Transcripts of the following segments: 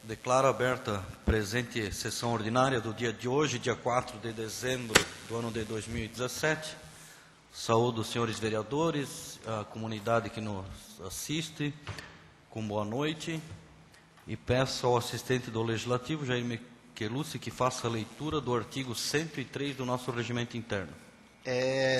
Declaro aberta a presente sessão ordinária do dia de hoje, dia 4 de dezembro do ano de 2017. Saúdo os senhores vereadores, a comunidade que nos assiste, com boa noite. E peço ao assistente do Legislativo, Jair Michelucci, que faça a leitura do artigo 103 do nosso regimento interno.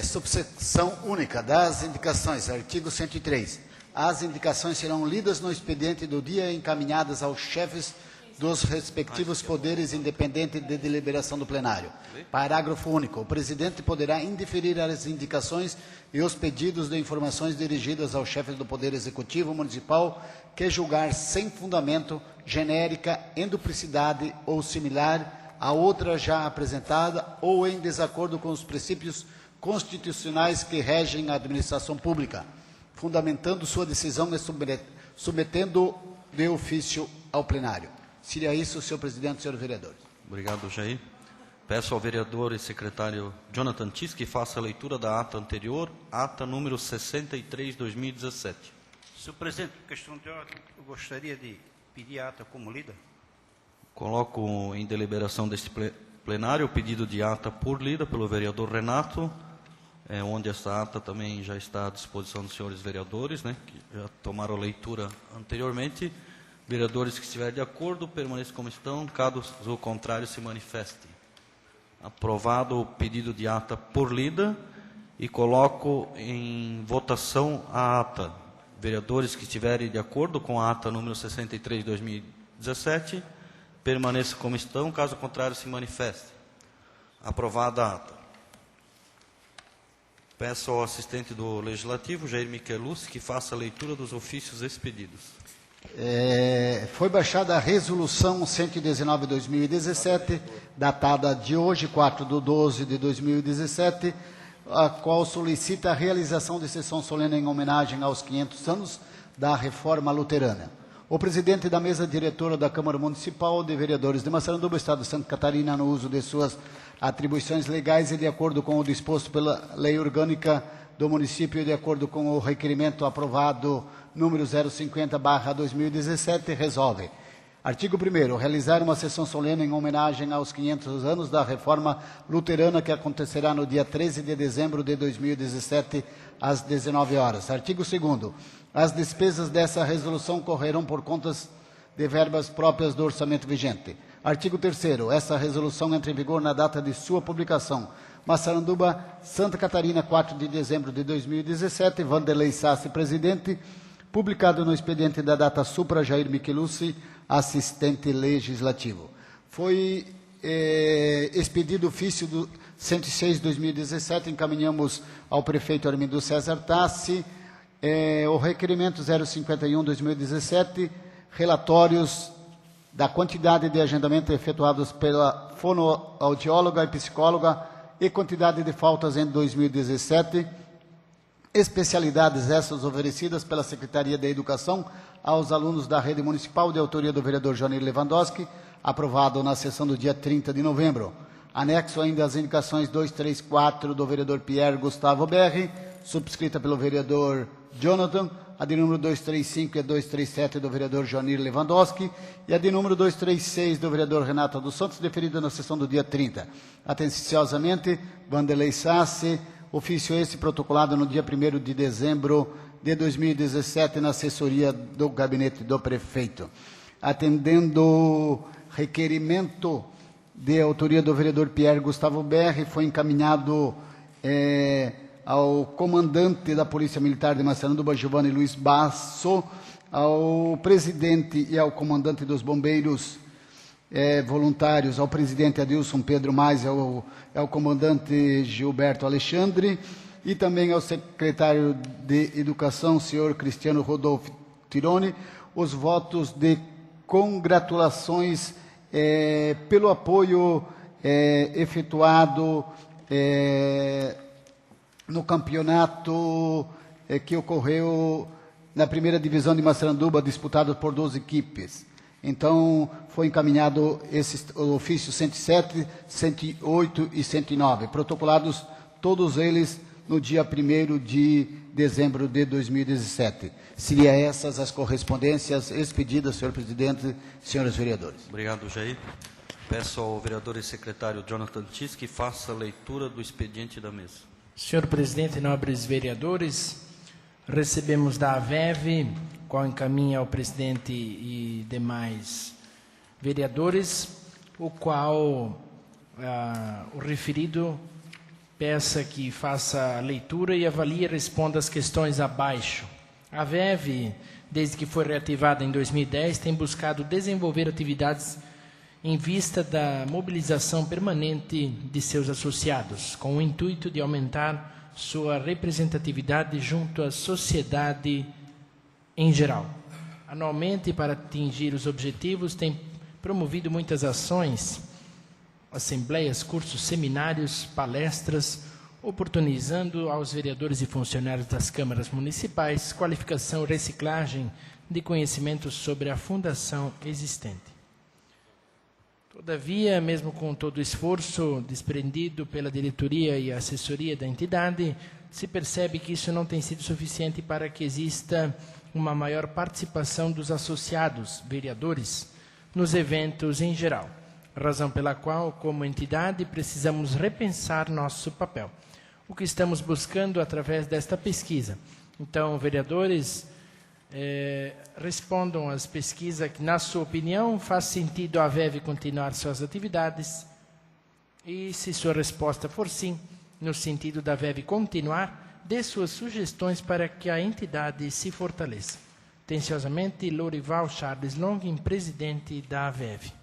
Subseção única das indicações, artigo 103. As indicações serão lidas no expediente do dia e encaminhadas aos chefes dos respectivos poderes independentes de deliberação do plenário. Parágrafo único. O presidente poderá indeferir as indicações e os pedidos de informações dirigidas aos chefes do Poder Executivo Municipal que julgar sem fundamento, genérica, em duplicidade ou similar a outra já apresentada ou em desacordo com os princípios constitucionais que regem a administração pública, fundamentando sua decisão e submetendo de ofício ao plenário. Seria isso, senhor presidente, senhores vereadores. Obrigado, Jair. Peço ao vereador e secretário Jonathan Tis que faça a leitura da ata anterior, ata número 63, 2017. Senhor presidente, por questão de ordem, eu gostaria de pedir a ata como lida. Coloco em deliberação deste plenário o pedido de ata por lida pelo vereador Renato, onde essa ata também já está à disposição dos senhores vereadores, que já tomaram a leitura anteriormente. Vereadores que estiverem de acordo, permaneçam como estão, caso o contrário se manifestem. Aprovado o pedido de ata por lida e coloco em votação a ata. Vereadores que estiverem de acordo com a ata número 63 de 2017, permaneçam como estão, caso contrário se manifestem. Aprovada a ata. Peço ao assistente do Legislativo, Jair Michelucci, que faça a leitura dos ofícios expedidos. Foi baixada a Resolução 119/2017, datada de hoje, 4/12/2017, a qual solicita a realização de sessão solene em homenagem aos 500 anos da Reforma Luterana. O presidente da mesa diretora da Câmara Municipal de Vereadores de Massaranduba, Estado de Santa Catarina, no uso de suas atribuições legais e de acordo com o disposto pela Lei Orgânica do município e de acordo com o requerimento aprovado número 050/2017, resolve. Artigo 1º. Realizar uma sessão solene em homenagem aos 500 anos da Reforma Luterana, que acontecerá no dia 13 de dezembro de 2017, às 19 horas. Artigo 2º. As despesas dessa resolução correrão por contas de verbas próprias do orçamento vigente. Artigo 3º. Essa resolução entra em vigor na data de sua publicação. Massaranduba, Santa Catarina, 4 de dezembro de 2017. Vanderlei Sassi, presidente. Publicado no expediente da data supra, Jair Michelucci, assistente legislativo. Foi expedido ofício do 106/2017, encaminhamos ao prefeito Armindo César Tassi, o requerimento 051/2017, relatórios da quantidade de agendamentos efetuados pela fonoaudióloga e psicóloga e quantidade de faltas em 2017, especialidades essas oferecidas pela Secretaria de Educação aos alunos da rede municipal, de autoria do vereador Johnny Lewandowski, aprovado na sessão do dia 30 de novembro. Anexo ainda as indicações 2, 3, 4 do vereador Pierre Gustavo Berri, subscrita pelo vereador Jonathan, a de número 235 e a 237 do vereador Johnny Lewandowski e a de número 236 do vereador Renato dos Santos, deferida na sessão do dia 30. Atenciosamente, Vanderlei Sassi, ofício esse protocolado no dia 1º de dezembro de 2017 na assessoria do gabinete do prefeito. Atendendo requerimento de autoria do vereador Pierre Gustavo Berri, foi encaminhado ao comandante da Polícia Militar de Massaranduba, Giovanni Luiz Basso, ao presidente e ao comandante dos bombeiros voluntários, ao presidente Adilson Pedro Mais, ao comandante Gilberto Alexandre, e também ao secretário de Educação, senhor Cristiano Rodolfo Tironi, os votos de congratulações pelo apoio efetuado no campeonato que ocorreu na primeira divisão de Massaranduba, disputado por 12 equipes. Então, foi encaminhado esses ofícios 107, 108 e 109, protocolados todos eles no dia 1º de dezembro de 2017. Seria essas as correspondências expedidas, senhor presidente, senhores vereadores. Obrigado, Jair. Peço ao vereador e secretário Jonathan Tis que faça a leitura do expediente da mesa. Senhor presidente, nobres vereadores, recebemos da AVEV, qual encaminha ao presidente e demais vereadores, o qual o referido peça que faça a leitura e avalie e responda as questões abaixo. A AVEV, desde que foi reativada em 2010, tem buscado desenvolver atividades em vista da mobilização permanente de seus associados, com o intuito de aumentar sua representatividade junto à sociedade em geral. Anualmente, para atingir os objetivos, tem promovido muitas ações, assembleias, cursos, seminários, palestras, oportunizando aos vereadores e funcionários das câmaras municipais qualificação e reciclagem de conhecimentos sobre a fundação existente. Todavia, mesmo com todo o esforço desprendido pela diretoria e assessoria da entidade, se percebe que isso não tem sido suficiente para que exista uma maior participação dos associados, vereadores, nos eventos em geral, razão pela qual, como entidade, precisamos repensar nosso papel, o que estamos buscando através desta pesquisa. Então, vereadores, respondam às pesquisas que, na sua opinião, faz sentido a AVEV continuar suas atividades e, se sua resposta for sim, no sentido da AVEV continuar, dê suas sugestões para que a entidade se fortaleça. Atenciosamente, Lorival Charles Longin, presidente da AVEV.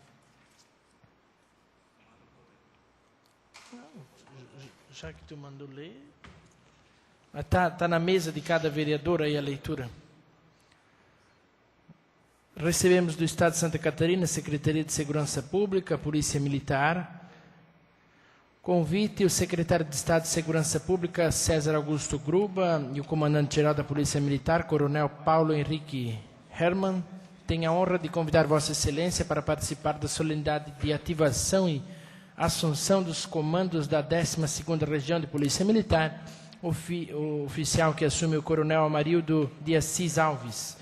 Já que tu mandou ler, está na mesa de cada vereador aí a leitura. Recebemos do Estado de Santa Catarina, Secretaria de Segurança Pública, Polícia Militar. Convite o Secretário de Estado de Segurança Pública, César Augusto Gruba, e o Comandante-Geral da Polícia Militar, Coronel Paulo Henrique Hermann, tem a honra de convidar Vossa Excelência para participar da solenidade de ativação e assunção dos comandos da 12ª Região de Polícia Militar, o oficial que assume o Coronel Amarildo de Assis Alves.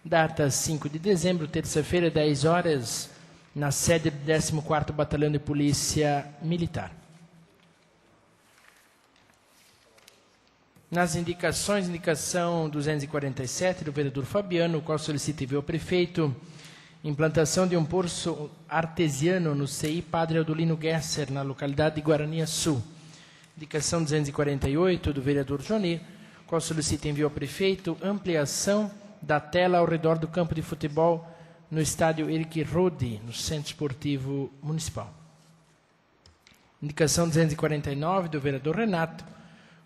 Data 5 de dezembro, terça-feira, 10 horas, na sede do 14º Batalhão de Polícia Militar. Nas indicações, indicação 247 do vereador Fabiano, o qual solicita envio ao prefeito implantação de um poço artesiano no CI Padre Aldolino Gesser, na localidade de Guarani Sul. Indicação 248 do vereador Johnny, qual solicita envio ao prefeito ampliação da tela ao redor do campo de futebol no estádio Eric Rode, no Centro Esportivo Municipal. Indicação 249 do vereador Renato,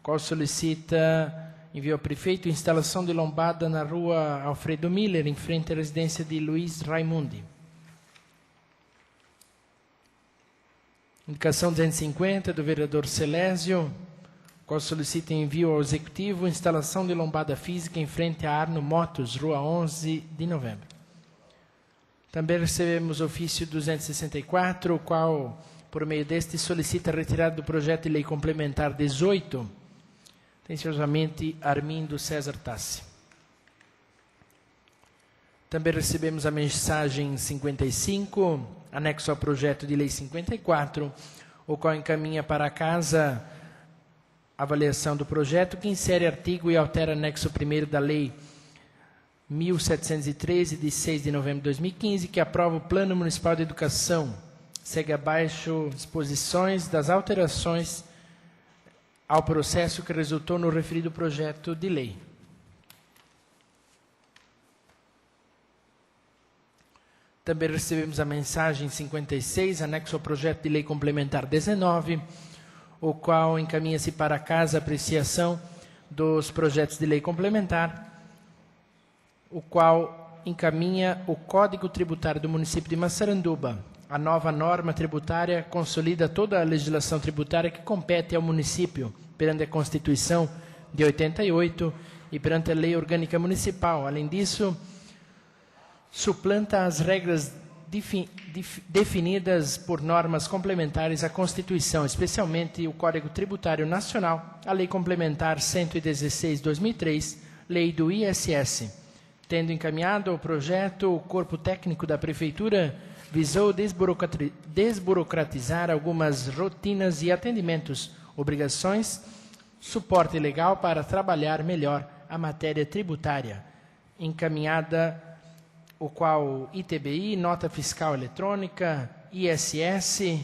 qual solicita envio ao prefeito instalação de lombada na rua Alfredo Miller, em frente à residência de Luiz Raimundi. Indicação 250 do vereador Celésio, qual solicita envio ao Executivo instalação de lombada física em frente a Arno Motos, Rua 11 de Novembro. Também recebemos ofício 264, o qual, por meio deste, solicita a retirada do projeto de lei complementar 18, atenciosamente Armindo César Tassi. Também recebemos a mensagem 55, anexo ao projeto de lei 54, o qual encaminha para a Casa avaliação do projeto, que insere artigo e altera anexo 1º da Lei 1713, de 6 de novembro de 2015, que aprova o Plano Municipal de Educação. Segue abaixo disposições das alterações ao processo que resultou no referido projeto de lei. Também recebemos a mensagem 56, anexo ao projeto de lei complementar 19, o qual encaminha-se para a Casa a apreciação dos projetos de lei complementar, o qual encaminha o Código Tributário do município de Massaranduba. A nova norma tributária consolida toda a legislação tributária que compete ao município perante a Constituição de 88 e perante a Lei Orgânica Municipal. Além disso, suplanta as regras definidas por normas complementares à Constituição, especialmente o Código Tributário Nacional, a Lei Complementar 116/2003, Lei do ISS. Tendo encaminhado o projeto, o corpo técnico da Prefeitura visou desburocratizar algumas rotinas e atendimentos, obrigações, suporte legal para trabalhar melhor a matéria tributária, encaminhada o qual ITBI, nota fiscal eletrônica, ISS,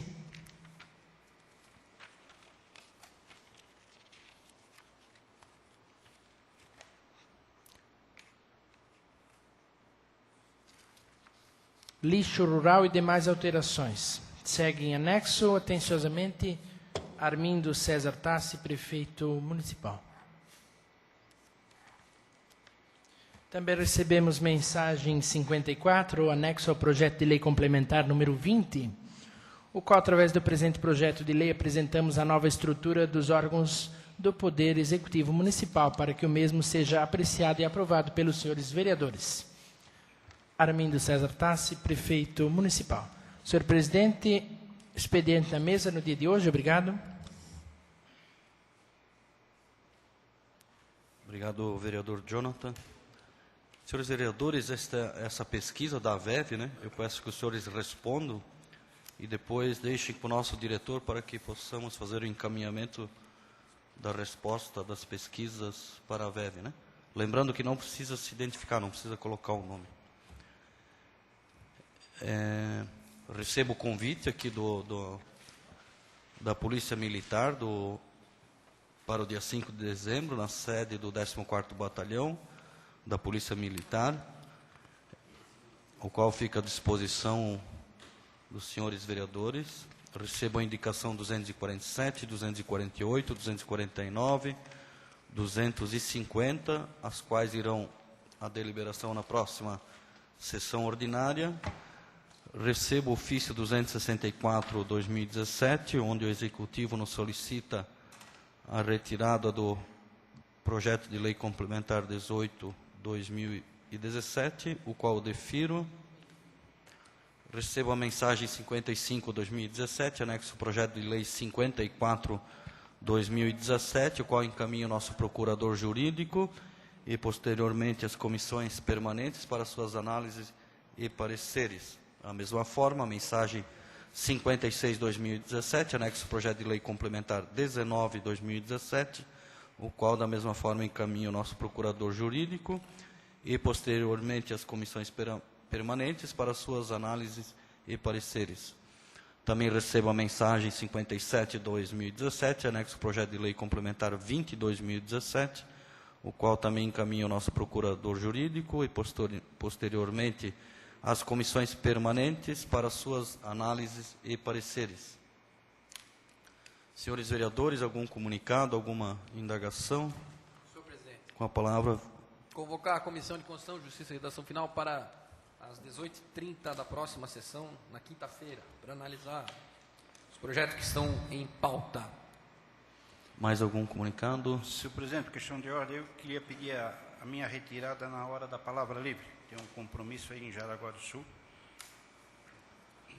lixo rural e demais alterações. Segue em anexo, atenciosamente, Armindo César Tassi, prefeito municipal. Também recebemos mensagem 54, anexo ao projeto de lei complementar número 20, o qual, através do presente projeto de lei, apresentamos a nova estrutura dos órgãos do Poder Executivo Municipal, para que o mesmo seja apreciado e aprovado pelos senhores vereadores. Armindo César Tassi, prefeito municipal. Senhor presidente, expediente na mesa no dia de hoje. Obrigado. Obrigado, vereador Jonathan. Senhores vereadores, essa pesquisa da AVEV, né, eu peço que os senhores respondam e depois deixem para o nosso diretor para que possamos fazer o encaminhamento da resposta das pesquisas para a AVEV, né? Lembrando que não precisa se identificar, não precisa colocar o nome. Recebo o convite aqui da Polícia Militar para o dia 5 de dezembro, na sede do 14º Batalhão da Polícia Militar, o qual fica à disposição dos senhores vereadores. Recebo a indicação 247, 248, 249, 250, as quais irão à deliberação na próxima sessão ordinária. Recebo o ofício 264/2017, onde o Executivo nos solicita a retirada do projeto de lei complementar 18/2017, o qual defiro. Recebo a mensagem 55/2017, anexo ao projeto de lei 54/2017, o qual encaminha o nosso procurador jurídico e, posteriormente, as comissões permanentes para suas análises e pareceres. Da mesma forma, a mensagem 56/2017, anexo ao projeto de lei complementar 19/2017, o qual, da mesma forma, encaminha o nosso procurador jurídico e, posteriormente, as comissões permanentes para suas análises e pareceres. Também recebo a mensagem 57/2017, anexo ao projeto de lei complementar 20/2017, o qual também encaminha o nosso procurador jurídico e, posteriormente, as comissões permanentes para suas análises e pareceres. Senhores vereadores, algum comunicado, alguma indagação? Senhor presidente. Com a palavra. Convocar a Comissão de Constituição, Justiça e Redação Final para às 18h30 da próxima sessão, na quinta-feira, para analisar os projetos que estão em pauta. Mais algum comunicado? Senhor presidente, questão de ordem, eu queria pedir a minha retirada na hora da palavra livre. Tem um compromisso aí em Jaraguá do Sul.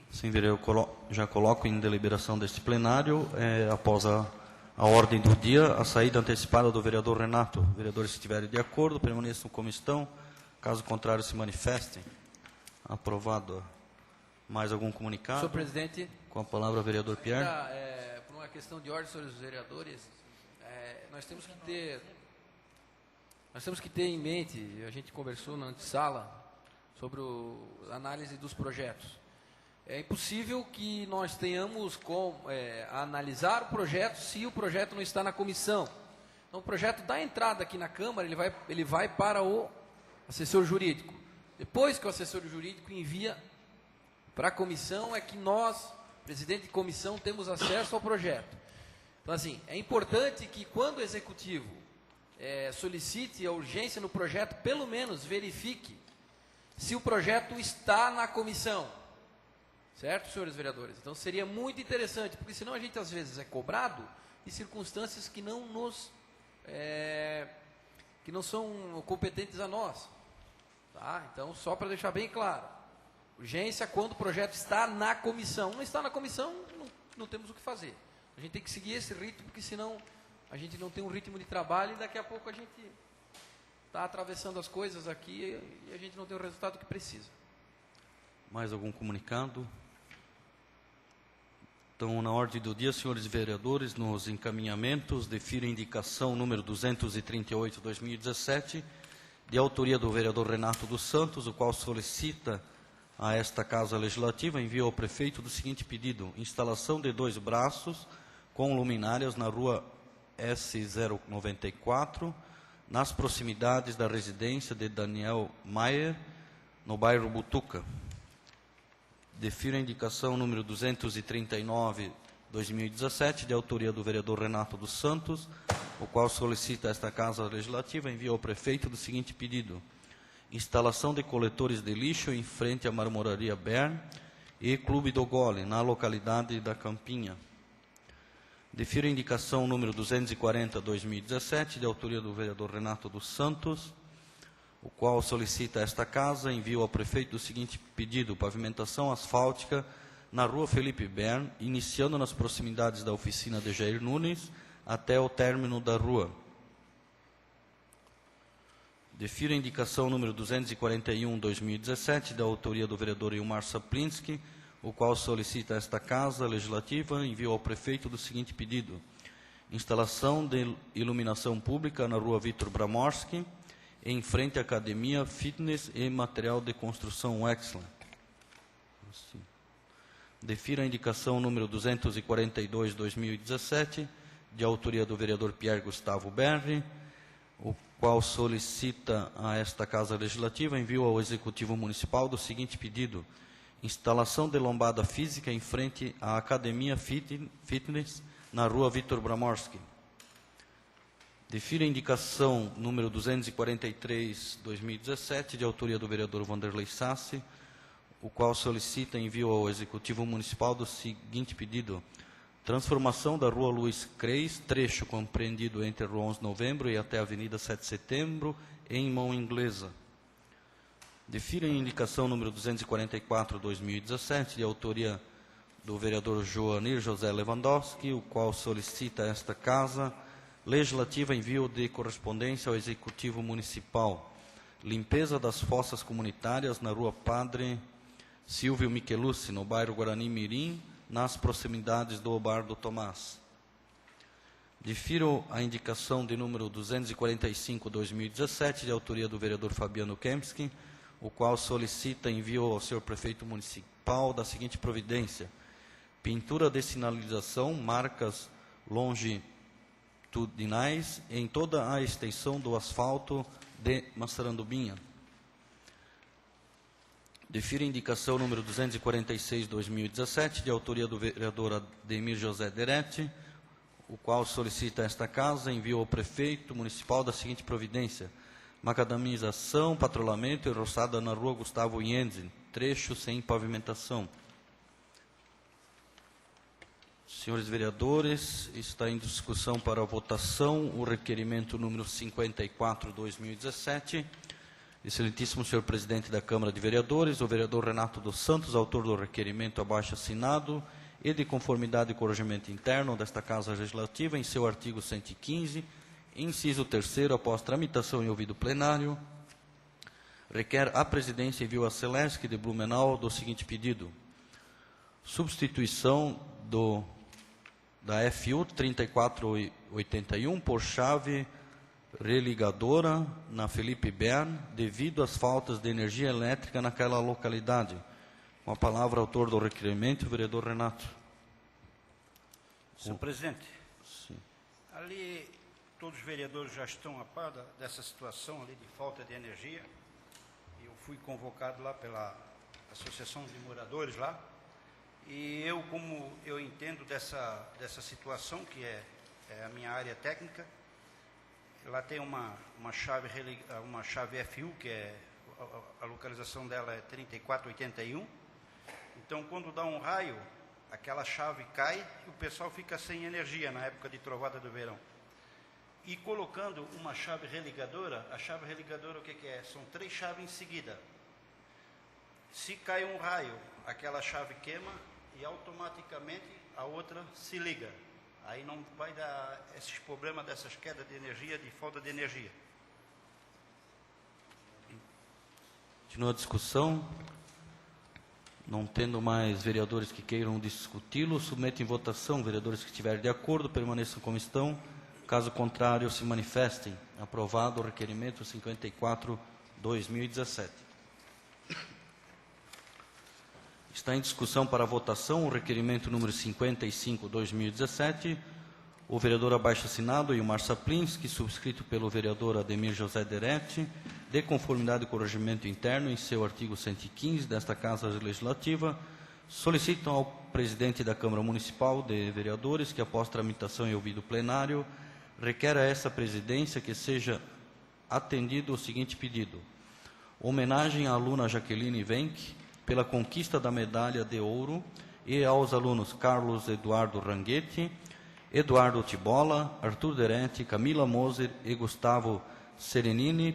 Sim, vereador, eu já coloco em deliberação deste plenário, após a ordem do dia, a saída antecipada do vereador Renato. Vereadores, se estiverem de acordo, permaneçam como estão. Caso contrário, se manifestem. Aprovado. Mais algum comunicado? Senhor presidente. Com a palavra, vereador Pierre. Por uma questão de ordem, senhores vereadores, nós temos que ter em mente, a gente conversou na antessala, sobre a análise dos projetos. É impossível que nós tenhamos a analisar o projeto se o projeto não está na comissão. Então, o projeto dá entrada aqui na Câmara, ele vai para o assessor jurídico. Depois que o assessor jurídico envia para a comissão, é que nós, presidente de comissão, temos acesso ao projeto. Então, assim, é importante que quando o executivo solicite a urgência no projeto, pelo menos verifique se o projeto está na comissão. Certo, senhores vereadores? Então, seria muito interessante, porque senão a gente, às vezes, é cobrado de circunstâncias que não são competentes a nós. Tá? Então, só para deixar bem claro, urgência quando o projeto está na comissão. Não está na comissão, não temos o que fazer. A gente tem que seguir esse ritmo, porque senão a gente não tem um ritmo de trabalho e daqui a pouco a gente está atravessando as coisas aqui e a gente não tem o resultado que precisa. Mais algum comunicado? Então, na ordem do dia, senhores vereadores, nos encaminhamentos, defiro a indicação número 238/2017, de autoria do vereador Renato dos Santos, o qual solicita a esta Casa Legislativa, envia ao prefeito do seguinte pedido: instalação de 2 braços com luminárias na rua S094, nas proximidades da residência de Daniel Maier, no bairro Butuca. Defiro a indicação número 239/2017, de autoria do vereador Renato dos Santos, o qual solicita esta Casa Legislativa, envia ao prefeito do seguinte pedido: instalação de coletores de lixo em frente à Marmoraria Bern e Clube do Gole, na localidade da Campinha. Defiro a indicação número 240/2017, de autoria do vereador Renato dos Santos, o qual solicita esta casa, envio ao prefeito do seguinte pedido: pavimentação asfáltica na rua Felipe Bern, iniciando nas proximidades da oficina de Jair Nunes até o término da rua. Defiro a indicação número 241/2017, da autoria do vereador Ilmar Saplinski, o qual solicita esta Casa Legislativa, envio ao prefeito do seguinte pedido: instalação de iluminação pública na rua Vitor Bramorski, em frente à Academia Fitness e Material de Construção Wexler. Defiro a indicação número 242/2017, de autoria do vereador Pierre Gustavo Berri, o qual solicita a esta Casa Legislativa, envio ao Executivo Municipal do seguinte pedido: instalação de lombada física em frente à Academia Fitness, na rua Vitor Bramorski. Defiro a indicação número 243/2017, de autoria do vereador Vanderlei Sassi, o qual solicita envio ao Executivo Municipal do seguinte pedido: transformação da rua Luiz Creis, trecho compreendido entre a rua 11 de Novembro e até a Avenida 7 de Setembro, em mão inglesa. Defiro a indicação número 244/2017, de autoria do vereador Joanir José Lewandowski, o qual solicita esta Casa Legislativa envio de correspondência ao Executivo Municipal: limpeza das fossas comunitárias na rua Padre Silvio Michelucci, no bairro Guarani Mirim, nas proximidades do Bar do Tomás. Defiro a indicação de número 245/2017, de autoria do vereador Fabiano Kempski, o qual solicita envio ao senhor prefeito municipal da seguinte providência: pintura de sinalização, marcas longitudinais em toda a extensão do asfalto de Massarandubinha. Defiro a indicação número 246/2017, de autoria do vereador Ademir José Deretti, o qual solicita esta Casa, envio ao prefeito municipal da seguinte providência: macadamização, patrulhamento e roçada na rua Gustavo Yenzen, trecho sem pavimentação. Senhores vereadores, está em discussão para a votação o requerimento número 54/2017. Excelentíssimo senhor presidente da Câmara de Vereadores, o vereador Renato dos Santos, autor do requerimento abaixo assinado e de conformidade com o regimento interno desta Casa Legislativa, em seu artigo 115, inciso 3º, após tramitação em ouvido plenário, requer à presidência envio a Celesc de Blumenau do seguinte pedido: substituição da FU 3481 por chave religadora na Felipe Bern, devido às faltas de energia elétrica naquela localidade. Com a palavra, autor do requerimento, o vereador Renato. Senhor presidente, Sim. ali todos os vereadores já estão a par dessa situação ali de falta de energia. Eu fui convocado lá pela Associação de Moradores lá, e como eu entendo dessa situação, que é a minha área técnica, lá tem uma chave FU, que é a localização dela é 3481. Então, quando dá um raio, aquela chave cai e o pessoal fica sem energia na época de trovada do verão. E colocando uma chave religadora, a chave religadora o que é? São 3 chaves em seguida. Se cai um raio, aquela chave queima e automaticamente a outra se liga. Aí não vai dar esses problemas dessas quedas de energia, de falta de energia. Continua a discussão. Não tendo mais vereadores que queiram discuti-lo, submeto em votação. Vereadores que estiverem de acordo, permaneçam como estão. Caso contrário, se manifestem. Aprovado o requerimento 54/2017. Está em discussão para votação o requerimento número 55/2017. O vereador abaixo-assinado Ilmar Saplinski, subscrito pelo vereador Ademir José Deretti, de conformidade com o regimento interno em seu artigo 115 desta Casa Legislativa, solicitam ao presidente da Câmara Municipal de Vereadores que, após tramitação e ouvido plenário, requer a essa presidência que seja atendido o seguinte pedido: homenagem à aluna Jaqueline Wenck pela conquista da medalha de ouro e aos alunos Carlos Eduardo Ranguetti, Eduardo Tibola, Arthur Deretti, Camila Moser e Gustavo Serenini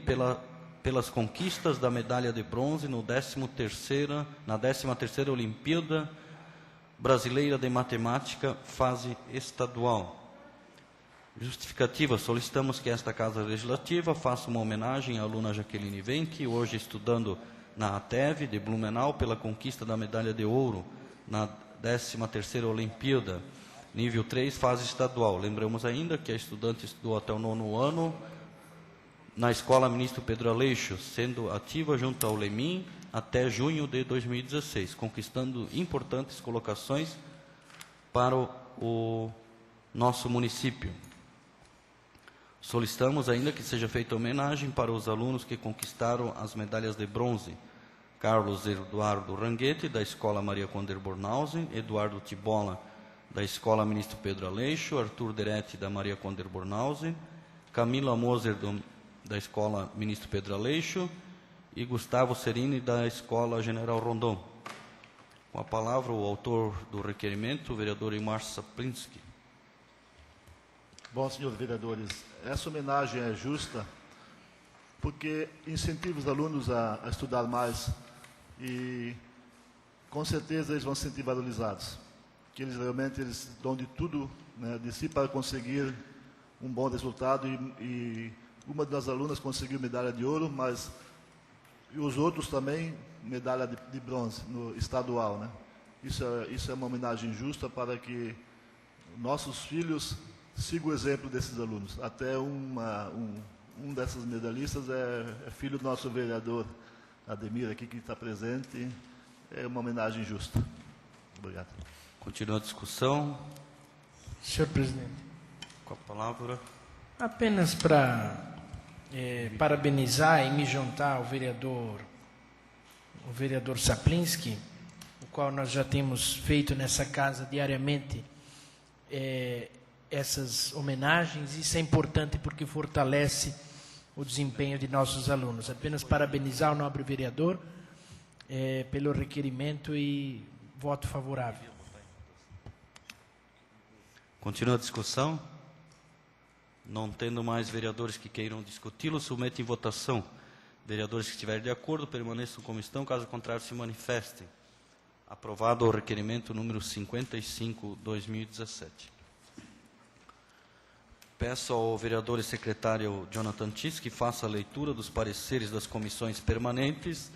pelas conquistas da medalha de bronze na 13ª Olimpíada Brasileira de Matemática, fase estadual. Justificativa: solicitamos que esta Casa Legislativa faça uma homenagem à aluna Jaqueline Wenck, hoje estudando na ATEV de Blumenau, pela conquista da medalha de ouro na 13ª Olimpíada, nível 3, fase estadual. Lembramos ainda que a estudante estudou até o 9º ano na Escola Ministro Pedro Aleixo, sendo ativa junto ao LEMIN até junho de 2016, conquistando importantes colocações para o nosso município. Solicitamos ainda que seja feita homenagem para os alunos que conquistaram as medalhas de bronze: Carlos Eduardo Ranguetti, da Escola Maria Conder Bornhausen, Eduardo Tibola, da Escola Ministro Pedro Aleixo, Arthur Deretti, da Maria Conder Bornhausen, Camila Moser, da Escola Ministro Pedro Aleixo, e Gustavo Serini, da Escola General Rondon. Com a palavra, o autor do requerimento, o vereador Ilmar Saplinski. Bom, senhores vereadores, essa homenagem é justa porque incentiva os alunos a estudar mais e, com certeza, eles vão se sentir valorizados. Que eles dão de tudo, né, de si para conseguir um bom resultado e uma das alunas conseguiu medalha de ouro, mas e os outros também medalha de bronze no estadual, né? Isso é uma homenagem justa para que nossos filhos sigam o exemplo desses alunos. Até um dessas medalhistas é filho do nosso vereador Ademir, aqui que está presente. É uma homenagem justa. Obrigado. Continua a discussão. Senhor presidente. Com a palavra. Apenas para parabenizar e me juntar ao vereador Saplinski, o qual nós já temos feito nessa casa diariamente essas homenagens. Isso é importante porque fortalece o desempenho de nossos alunos. Apenas parabenizar o nobre vereador pelo requerimento e voto favorável. Continua a discussão. Não tendo mais vereadores que queiram discuti-lo, submete em votação. Vereadores que estiverem de acordo, permaneçam como estão, caso contrário, se manifestem. Aprovado o requerimento número 55/2017. Peço ao vereador e secretário Jonathan Tis que faça a leitura dos pareceres das comissões permanentes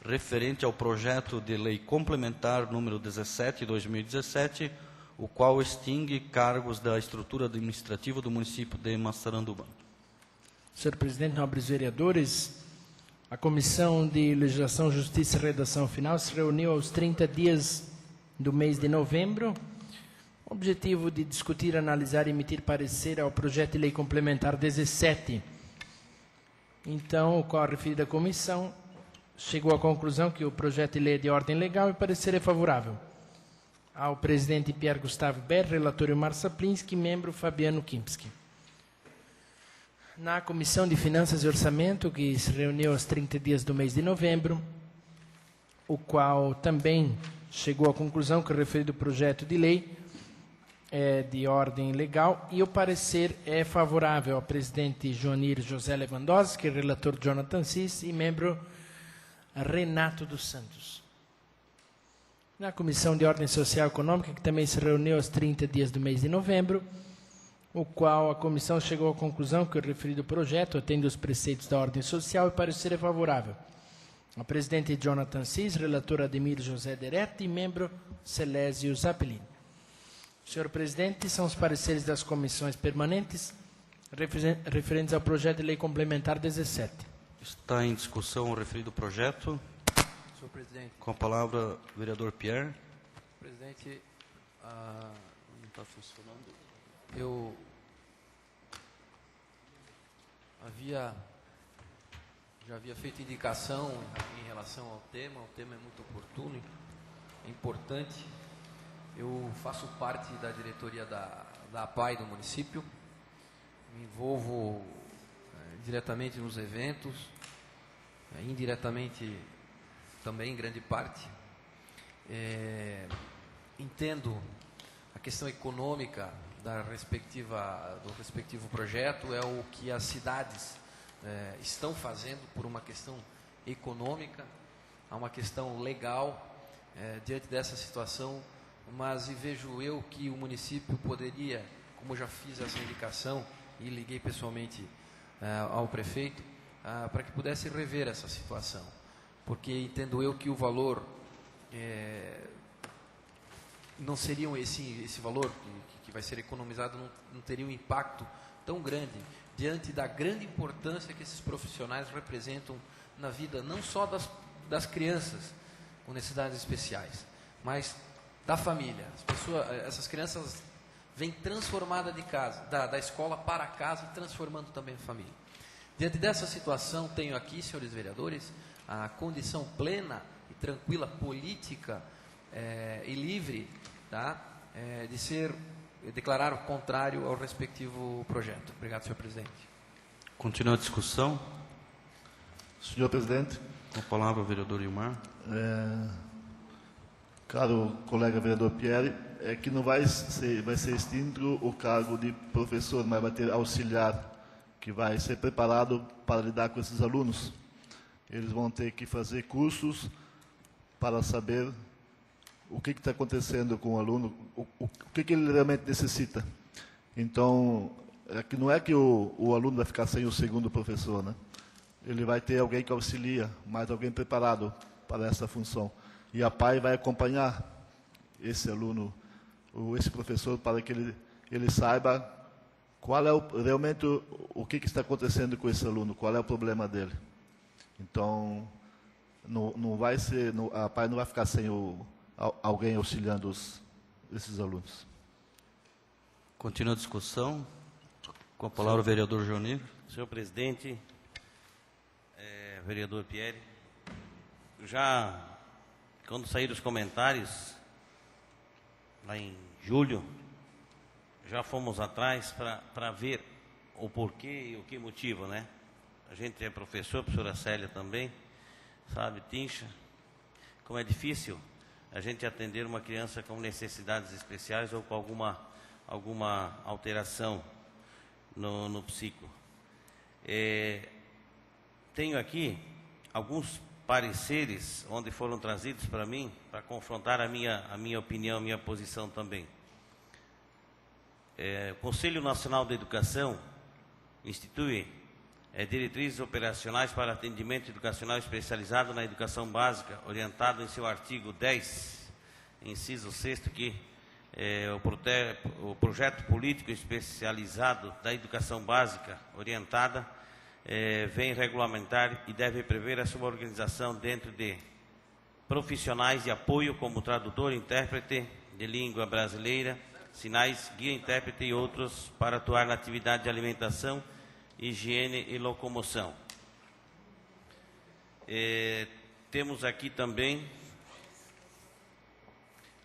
referente ao projeto de lei complementar número 17/2017, o qual extingue cargos da estrutura administrativa do município de Massaranduba. Senhor presidente, nobres vereadores, a Comissão de Legislação, Justiça e Redação Final se reuniu aos 30 dias do mês de novembro, com o objetivo de discutir, analisar e emitir parecer ao projeto de lei complementar 17. Então, com a referida comissão, chegou à conclusão que o projeto de lei é de ordem legal e o parecer é favorável. Ao presidente Pierre Gustavo Ber, relator Ilmar Saplinski, membro Fabiano Kimpski. Na Comissão de Finanças e Orçamento, que se reuniu aos 30 dias do mês de novembro, o qual também chegou à conclusão que o referido projeto de lei é de ordem legal e o parecer é favorável ao presidente Joanir José Lewandowski, relator Jonathan Cis e membro Renato dos Santos. Na Comissão de Ordem Social e Econômica, que também se reuniu aos 30 dias do mês de novembro, o qual a comissão chegou à conclusão que o referido projeto atende os preceitos da ordem social e parecer é favorável. A presidente Jonathan Cis, relator Ademir José Deretti e membro Celésio Zappellini. Senhor presidente, são os pareceres das comissões permanentes referentes ao projeto de lei complementar 17. Está em discussão o referido projeto. Senhor presidente. Com a palavra, vereador Pierre. Presidente, Não está funcionando. eu já havia feito indicação em relação ao tema. O tema é muito oportuno, é importante. Eu faço parte da diretoria da APAI do município, me envolvo diretamente nos eventos, indiretamente também em grande parte. Entendo a questão econômica do respectivo projeto, é o que as cidades estão fazendo por uma questão econômica, há uma questão legal diante dessa situação, mas vejo eu que o município poderia, como já fiz essa indicação e liguei pessoalmente ao prefeito, para que pudesse rever essa situação, porque entendo eu que o valor não seria esse valor que vai ser economizado, não teria um impacto tão grande diante da grande importância que esses profissionais representam na vida, não só das crianças com necessidades especiais, mas da família. Essas crianças vêm transformadas de casa, da escola para casa, transformando também a família. Diante dessa situação, tenho aqui, senhores vereadores, a condição plena e tranquila, política e livre, tá? De declarar o contrário ao respectivo projeto. Obrigado, senhor presidente. Continua a discussão. Senhor presidente. Com a palavra, vereador Ilmar. Caro colega vereador Pierre, é que não vai ser extinto o cargo de professor, mas vai ter auxiliar, que vai ser preparado para lidar com esses alunos. Eles vão ter que fazer cursos para saber o que está acontecendo com o aluno, o que ele realmente necessita. Então, não é que o aluno vai ficar sem o segundo professor, né? Ele vai ter alguém que auxilia, mais alguém preparado para essa função. E a PAI vai acompanhar esse aluno, esse professor, para que ele saiba qual é realmente o que está acontecendo com esse aluno, qual é o problema dele. Então, não vai ser, a PAI não vai ficar sem alguém auxiliando esses alunos. Continua a discussão. Com a palavra, o vereador Johnny. Senhor presidente, vereador Pierre, já quando saíram os comentários, lá em julho, já fomos atrás para ver o porquê e o que motiva, né? A gente é professor, a professora Célia também, sabe, Tincha, como é difícil a gente atender uma criança com necessidades especiais ou com alguma alteração no psico. Tenho aqui alguns pareceres onde foram trazidos para mim, para confrontar a minha opinião, a minha posição também. O Conselho Nacional de Educação institui diretrizes operacionais para atendimento educacional especializado na educação básica, orientado em seu artigo 10, inciso 6º, que o projeto político especializado da educação básica orientada vem regulamentar e deve prever a sua organização dentro de profissionais de apoio como tradutor, intérprete de língua brasileira, sinais, guia, intérprete e outros para atuar na atividade de alimentação, higiene e locomoção. Temos aqui também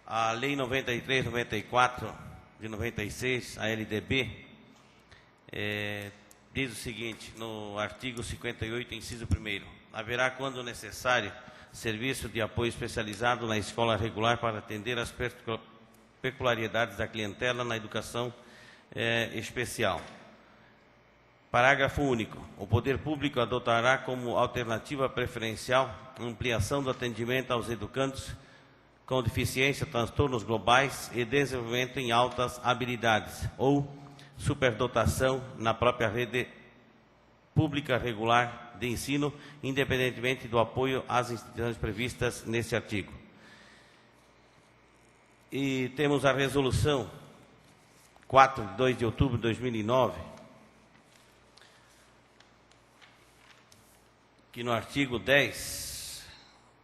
a Lei 93/94 de 96, a LDB, diz o seguinte, no artigo 58, inciso 1º, haverá, quando necessário, serviço de apoio especializado na escola regular para atender as peculiaridades da clientela na educação especial. Parágrafo único. O poder público adotará como alternativa preferencial a ampliação do atendimento aos educandos com deficiência, transtornos globais e desenvolvimento em altas habilidades ou superdotação na própria rede pública regular de ensino, independentemente do apoio às instituições previstas neste artigo. E temos a resolução 4 de 2 de outubro de 2009, que no artigo 10,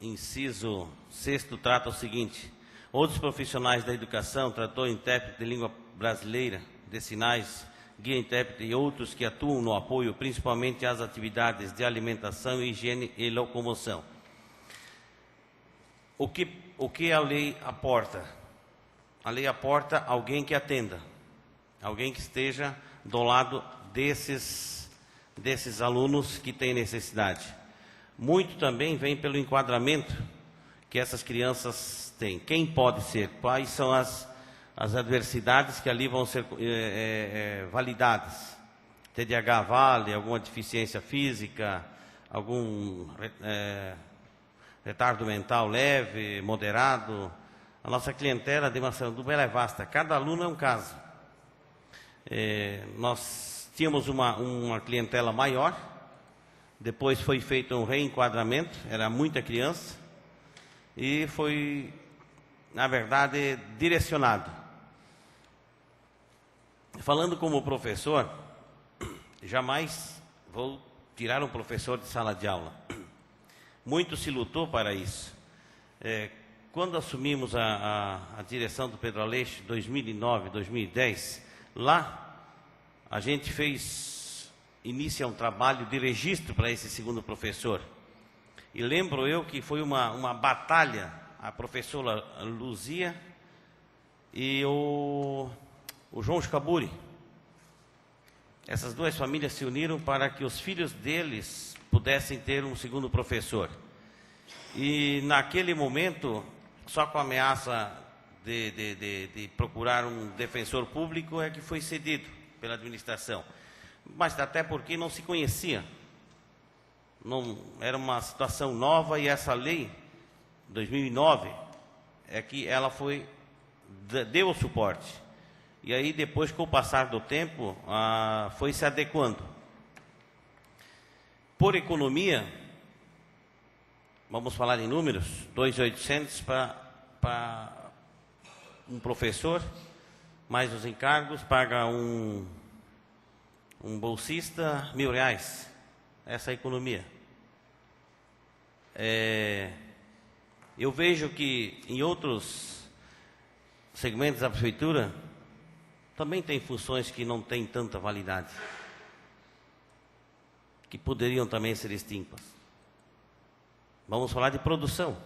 inciso 6º, trata o seguinte: outros profissionais da educação, tradutor e intérprete de língua brasileira, de sinais, guia intérprete e outros que atuam no apoio principalmente às atividades de alimentação, higiene e locomoção. O que a lei aporta? A lei aporta alguém que atenda, alguém que esteja do lado desses alunos que têm necessidade. Muito também vem pelo enquadramento que essas crianças têm. Quem pode ser? Quais são as adversidades que ali vão ser validadas? TDAH vale, alguma deficiência física, algum retardo mental leve, moderado. A nossa clientela de Massaranduba é vasta. Cada aluno é um caso. Nós tínhamos uma clientela maior, depois foi feito um reenquadramento, era muita criança, e foi, na verdade, direcionado. Falando como professor, jamais vou tirar um professor de sala de aula. Muito se lutou para isso. Quando assumimos a direção do Pedro Aleixo, 2009, 2010, lá a gente inicia um trabalho de registro para esse segundo professor. E lembro eu que foi uma batalha, a professora Luzia e o João Scaburi. Essas duas famílias se uniram para que os filhos deles pudessem ter um segundo professor. E naquele momento, só com a ameaça de procurar um defensor público é que foi cedido pela administração. Mas até porque não se conhecia. Não, era uma situação nova e essa lei, 2009, é que ela deu o suporte. E aí depois, com o passar do tempo, foi se adequando. Por economia, vamos falar em números, 2.800 para um professor, mais os encargos, paga um bolsista R$1.000, essa é a economia. Eu vejo que em outros segmentos da prefeitura também tem funções que não têm tanta validade, que poderiam também ser extintas. Vamos falar de produção.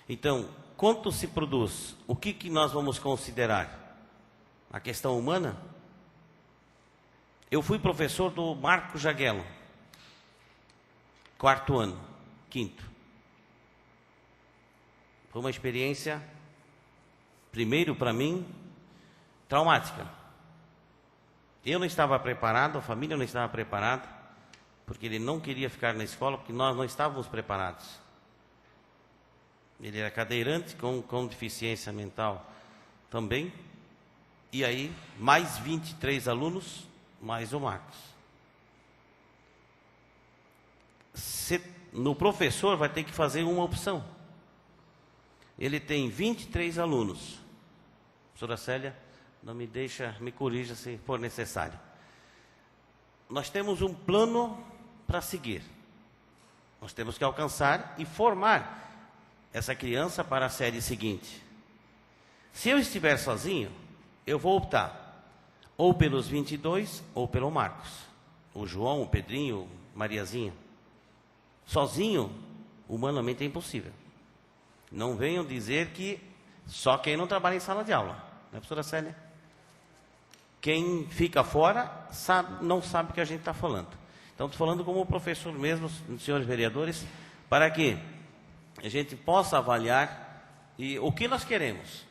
Então, quanto se produz? O que nós vamos considerar? A questão humana? Eu fui professor do Marco Jaguelo, 4º ano, 5º. Foi uma experiência, primeiro para mim, traumática. Eu não estava preparado, a família não estava preparada, porque ele não queria ficar na escola, porque nós não estávamos preparados. Ele era cadeirante, com deficiência mental também. E aí, mais 23 alunos, mais o Marcos. No professor vai ter que fazer uma opção. Ele tem 23 alunos. Professora Célia, não me deixa, me corrija se for necessário. Nós temos um plano para seguir. Nós temos que alcançar e formar essa criança para a série seguinte. Se eu estiver sozinho, eu vou optar ou pelos 22 ou pelo Marcos. O João, o Pedrinho, Mariazinha. Sozinho, humanamente é impossível. Não venham dizer que só quem não trabalha em sala de aula. Não é, professora Célia? Quem fica fora não sabe o que a gente está falando. Então, estou falando como professor mesmo, senhores vereadores, para que a gente possa avaliar o que nós queremos.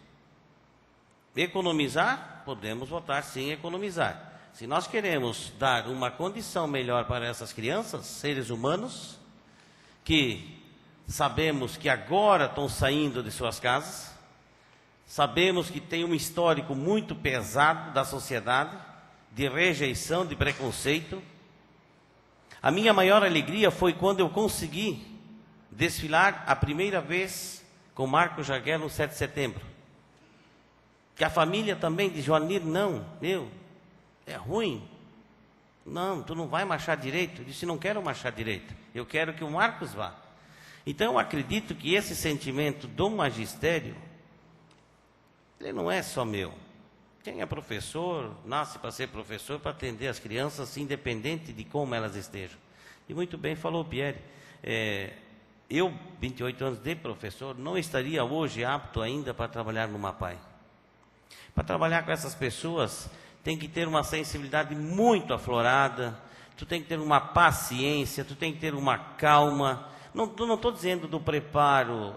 Economizar, podemos votar sim, economizar. se nós queremos dar uma condição melhor para essas crianças, seres humanos, que sabemos que agora estão saindo de suas casas, sabemos que tem um histórico muito pesado da sociedade, de rejeição, de preconceito. A minha maior alegria foi quando eu consegui desfilar a primeira vez com Marco Jaguer no 7 de setembro. Que a família também de Joanir, não, é ruim. Não, tu não vai marchar direito. Eu disse, não quero marchar direito. Eu quero que o Marcos vá. Então, eu acredito que esse sentimento do magistério, ele não é só meu. Quem é professor, nasce para ser professor, para atender as crianças, independente de como elas estejam. E muito bem falou o Pierre. Eu, 28 anos de professor, não estaria hoje apto ainda para trabalhar no MAPAI. Para trabalhar com essas pessoas, tem que ter uma sensibilidade muito aflorada, tu tem que ter uma paciência, tu tem que ter uma calma. Não estou dizendo do preparo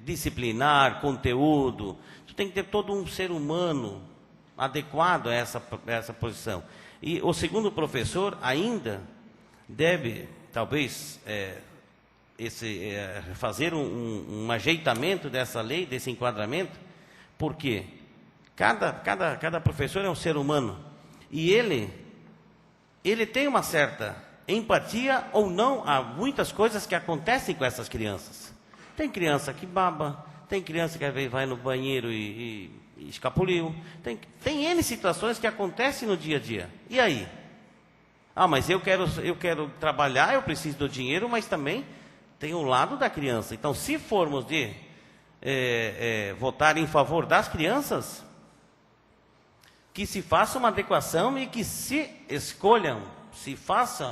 disciplinar, conteúdo. Tu tem que ter todo um ser humano adequado a essa posição. E o segundo professor ainda deve, talvez, fazer um ajeitamento dessa lei, desse enquadramento, porque cada professor é um ser humano e ele tem uma certa empatia ou não a muitas coisas que acontecem com essas crianças. Tem criança que baba, tem criança que às vezes vai no banheiro e escapuliu, tem N situações que acontecem no dia a dia. E aí? Mas eu quero trabalhar, eu preciso do dinheiro, mas também tem o lado da criança. Então, se formos votar em favor das crianças, que se faça uma adequação e que se escolham, se faça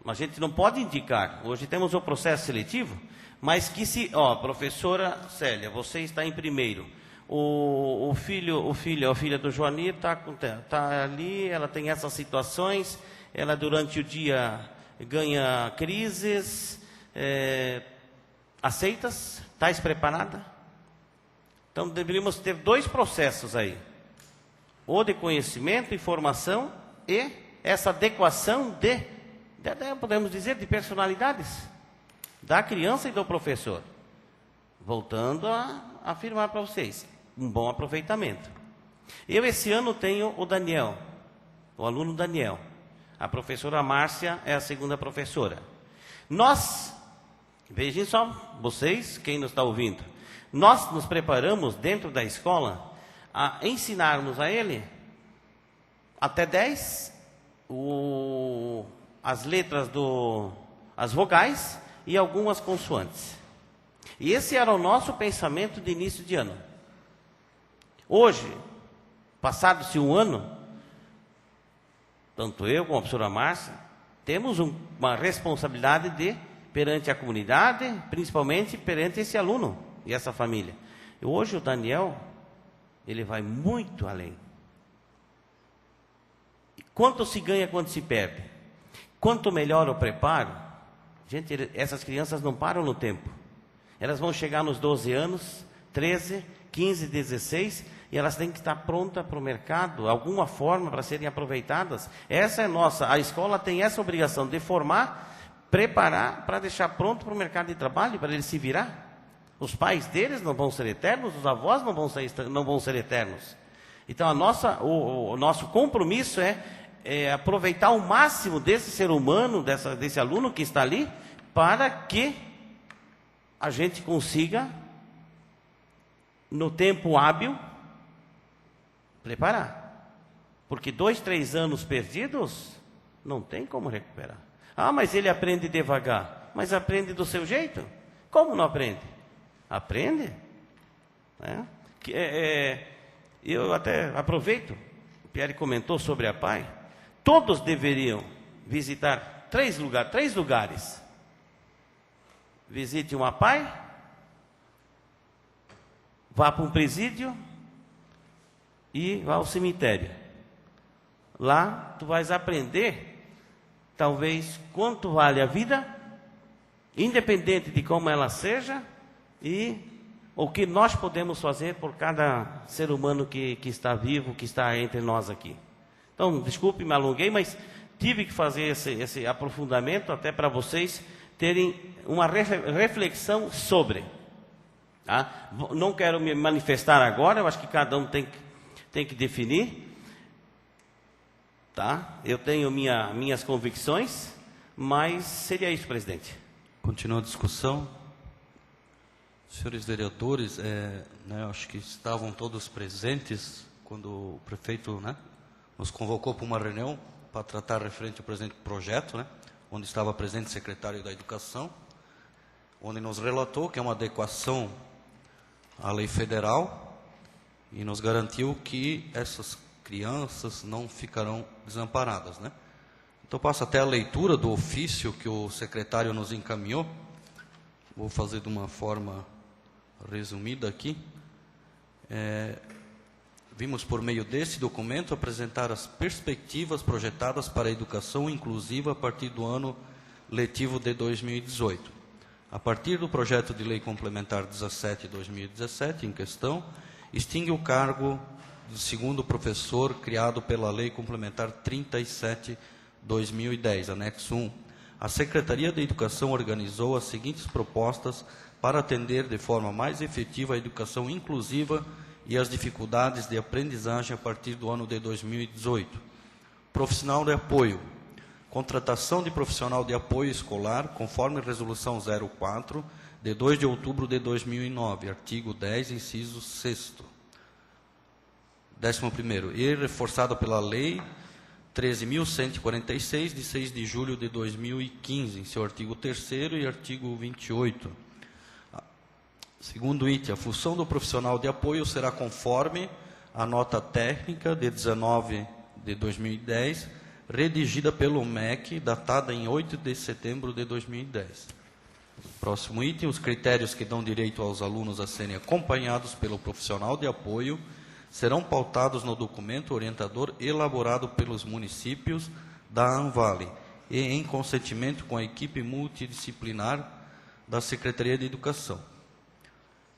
a gente não pode indicar, hoje temos o processo seletivo, mas que professora Célia, você está em primeiro, a filha do Joanir está ali, ela tem essas situações, ela durante o dia ganha crises, aceitas? Estás preparada? Então deveríamos ter 2 processos aí, ou de conhecimento, informação e essa adequação podemos dizer, de personalidades da criança e do professor. Voltando a afirmar para vocês, um bom aproveitamento. Eu esse ano tenho o Daniel, o aluno Daniel. A professora Márcia é a segunda professora. Nós, vejam só, vocês, quem nos está ouvindo, nós nos preparamos dentro da escola a ensinarmos a ele até 10 as letras as vogais e algumas consoantes. E esse era o nosso pensamento de início de ano. Hoje, passado-se um ano, tanto eu como a professora Márcia, temos uma responsabilidade perante a comunidade, principalmente perante esse aluno e essa família. E hoje o Daniel, ele vai muito além. Quanto se ganha, quanto se perde. Quanto melhor o preparo, gente, essas crianças não param no tempo. Elas vão chegar nos 12 anos, 13, 15, 16, e elas têm que estar prontas para o mercado, alguma forma para serem aproveitadas. Essa é a escola tem essa obrigação de formar, preparar para deixar pronto para o mercado de trabalho, para eles se virar. Os pais deles não vão ser eternos, os avós não vão ser eternos. Então o nosso compromisso é aproveitar o máximo desse ser humano, desse aluno que está ali, para que a gente consiga, no tempo hábil, preparar. Porque 2, 3 anos perdidos, não tem como recuperar. Mas ele aprende devagar. Mas aprende do seu jeito? Como não aprende? Aprende. Eu até aproveito, o Pierre comentou sobre a PAI. Todos deveriam visitar 3 lugares. Visite uma PAI, vá para um presídio e vá ao cemitério. Lá tu vais aprender, talvez, quanto vale a vida, independente de como ela seja, e o que nós podemos fazer por cada ser humano que está vivo, que está entre nós aqui. Então, desculpe, me alonguei, mas tive que fazer esse aprofundamento até para vocês terem uma reflexão sobre. Tá? Não quero me manifestar agora, eu acho que cada um tem que definir. Tá? Eu tenho minhas convicções, mas seria isso, presidente. Continua a discussão. Senhores vereadores, acho que estavam todos presentes quando o prefeito, né, nos convocou para uma reunião para tratar referente ao presente projeto, né, onde estava presente o secretário da Educação, onde nos relatou que é uma adequação à lei federal e nos garantiu que essas crianças não ficarão desamparadas, né? Então, passo até a leitura do ofício que o secretário nos encaminhou. Vou fazer de uma forma resumida aqui. Vimos, por meio desse documento, apresentar as perspectivas projetadas para a educação inclusiva a partir do ano letivo de 2018. A partir do projeto de lei complementar 17/2017, em questão, extingue o cargo do segundo professor criado pela lei complementar 37/2010, anexo 1. A Secretaria de Educação organizou as seguintes propostas para atender de forma mais efetiva a educação inclusiva e as dificuldades de aprendizagem a partir do ano de 2018. Profissional de apoio. Contratação de profissional de apoio escolar, conforme Resolução 04, de 2 de outubro de 2009, artigo 10, inciso 6º. 11º, e reforçado pela Lei 13.146, de 6 de julho de 2015, em seu artigo 3º e artigo 28. Segundo item, a função do profissional de apoio será conforme a nota técnica de 19 de 2010, redigida pelo MEC, datada em 8 de setembro de 2010. Próximo item, os critérios que dão direito aos alunos a serem acompanhados pelo profissional de apoio serão pautados no documento orientador elaborado pelos municípios da ANVALE e em consentimento com a equipe multidisciplinar da Secretaria de Educação.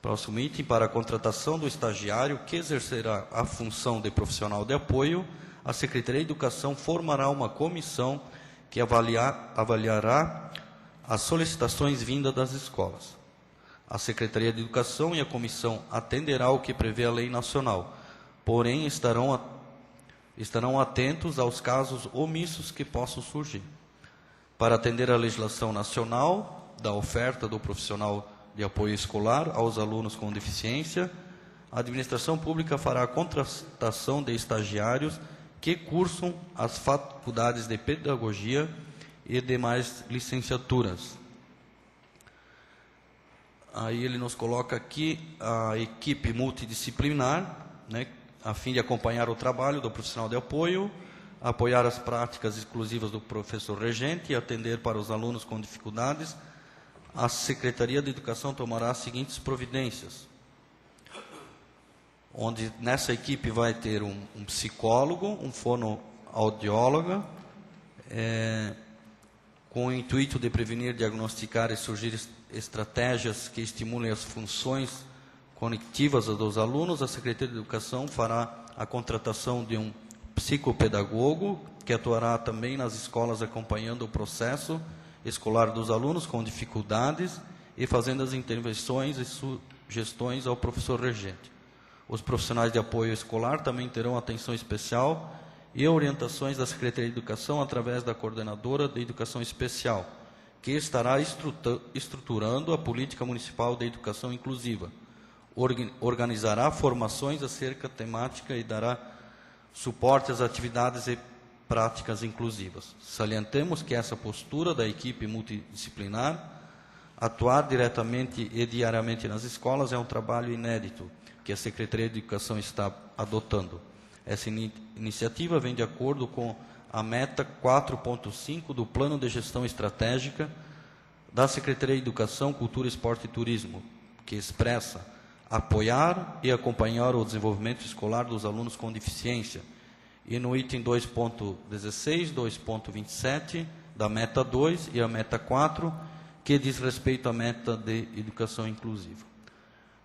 Próximo item, para a contratação do estagiário que exercerá a função de profissional de apoio, a Secretaria de Educação formará uma comissão que avaliará as solicitações vindas das escolas. A Secretaria de Educação e a comissão atenderá ao que prevê a lei nacional, porém estarão atentos aos casos omissos que possam surgir. Para atender à legislação nacional da oferta do profissional de apoio escolar aos alunos com deficiência, a administração pública fará a contratação de estagiários que cursam as faculdades de pedagogia e demais licenciaturas. Aí ele nos coloca aqui a equipe multidisciplinar, né, a fim de acompanhar o trabalho do profissional de apoio, apoiar as práticas exclusivas do professor regente e atender para os alunos com dificuldades. A Secretaria de Educação tomará as seguintes providências, onde nessa equipe vai ter um psicólogo, um fonoaudiólogo, com o intuito de prevenir, diagnosticar e surgir estratégias que estimulem as funções cognitivas dos alunos. A Secretaria de Educação fará a contratação de um psicopedagogo, que atuará também nas escolas acompanhando o processo escolar dos alunos com dificuldades e fazendo as intervenções e sugestões ao professor regente. Os profissionais de apoio escolar também terão atenção especial e orientações da Secretaria de Educação através da Coordenadora de Educação Especial, que estará estruturando a Política Municipal de Educação Inclusiva, organizará formações acerca temática e dará suporte às atividades e práticas inclusivas. Salientemos que essa postura da equipe multidisciplinar, atuar diretamente e diariamente nas escolas, é um trabalho inédito que a Secretaria de Educação está adotando. Essa iniciativa vem de acordo com a meta 4.5 do Plano de Gestão Estratégica da Secretaria de Educação, Cultura, Esporte e Turismo, que expressa apoiar e acompanhar o desenvolvimento escolar dos alunos com deficiência. E no item 2.16, 2.27, da meta 2 e a meta 4, que diz respeito à meta de educação inclusiva.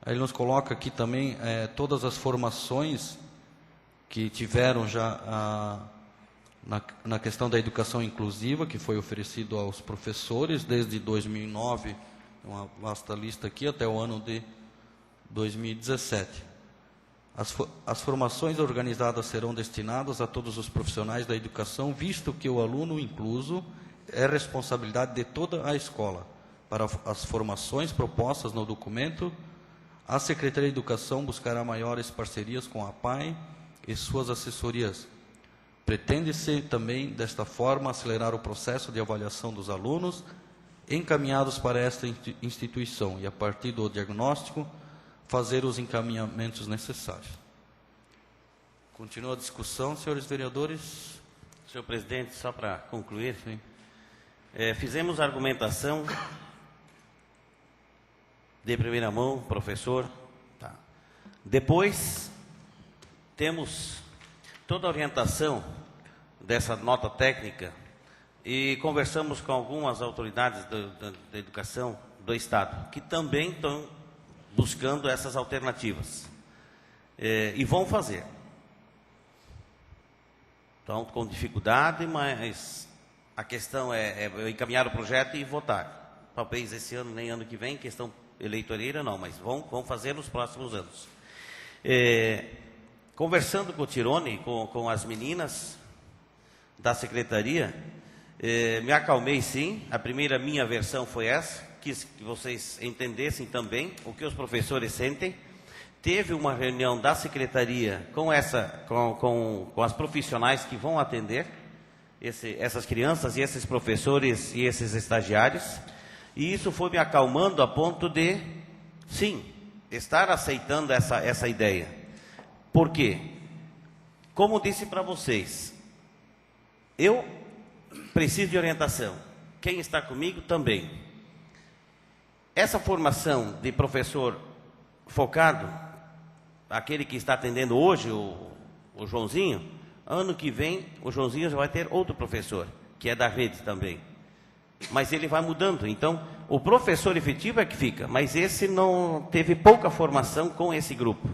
Aí ele nos coloca aqui também todas as formações que tiveram já Na questão da educação inclusiva, que foi oferecido aos professores desde 2009, uma vasta lista aqui, até o ano de 2017. As formações organizadas serão destinadas a todos os profissionais da educação, visto que o aluno incluso é responsabilidade de toda a escola. Para as formações propostas no documento, a Secretaria de Educação buscará maiores parcerias com a APAE e suas assessorias. Pretende-se também, desta forma, acelerar o processo de avaliação dos alunos encaminhados para esta instituição e, a partir do diagnóstico, fazer os encaminhamentos necessários. Continua a discussão, senhores vereadores. Senhor presidente, só para concluir, fizemos a argumentação de primeira mão, professor. Tá. Depois, temos toda a orientação dessa nota técnica e conversamos com algumas autoridades da educação do Estado, que também estão buscando essas alternativas. E vão fazer. Estão com dificuldade, mas a questão é encaminhar o projeto e votar. Talvez esse ano, nem ano que vem, questão eleitoreira não, mas vão fazer nos próximos anos. Conversando com o Tirone, com as meninas da secretaria, me acalmei sim. A primeira minha versão foi essa, quis que vocês entendessem também o que os professores sentem. Teve uma reunião da secretaria com as profissionais que vão atender essas crianças e esses professores e esses estagiários, e isso foi me acalmando a ponto de, sim, estar aceitando essa ideia. Por quê? Como disse para vocês, eu preciso de orientação. Quem está comigo também. Essa formação de professor focado, aquele que está atendendo hoje o Joãozinho, ano que vem o Joãozinho já vai ter outro professor, que é da rede também. Mas ele vai mudando. Então, o professor efetivo é que fica, mas esse não teve pouca formação com esse grupo.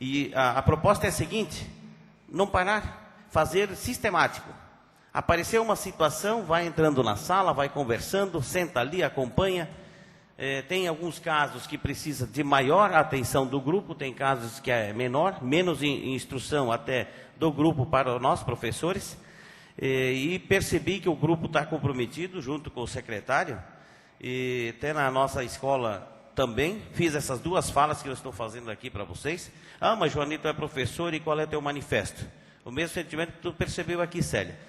E a proposta é a seguinte: não parar, fazer sistemático. Apareceu uma situação, vai entrando na sala, vai conversando, senta ali, acompanha. Tem alguns casos que precisa de maior atenção do grupo, tem casos que é menor, menos instrução até do grupo para nós, professores. E percebi que o grupo está comprometido junto com o secretário. E até na nossa escola também fiz essas duas falas que eu estou fazendo aqui para vocês. Ah, mas Joanito é professor e qual é o teu manifesto? O mesmo sentimento que tu percebeu aqui, Célia.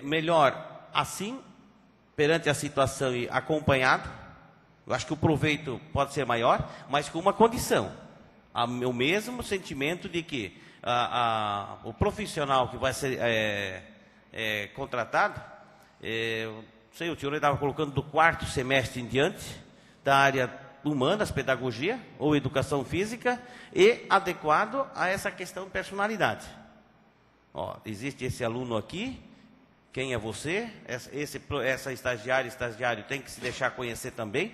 Melhor assim, perante a situação e acompanhado. Eu acho que o proveito pode ser maior, mas com uma condição. O mesmo sentimento de que o profissional que vai ser contratado, sei, o senhor estava colocando do 4º semestre em diante, da área humanas, pedagogia ou educação física, e adequado a essa questão de personalidade. Existe esse aluno aqui, quem é você? Essa estagiário tem que se deixar conhecer também,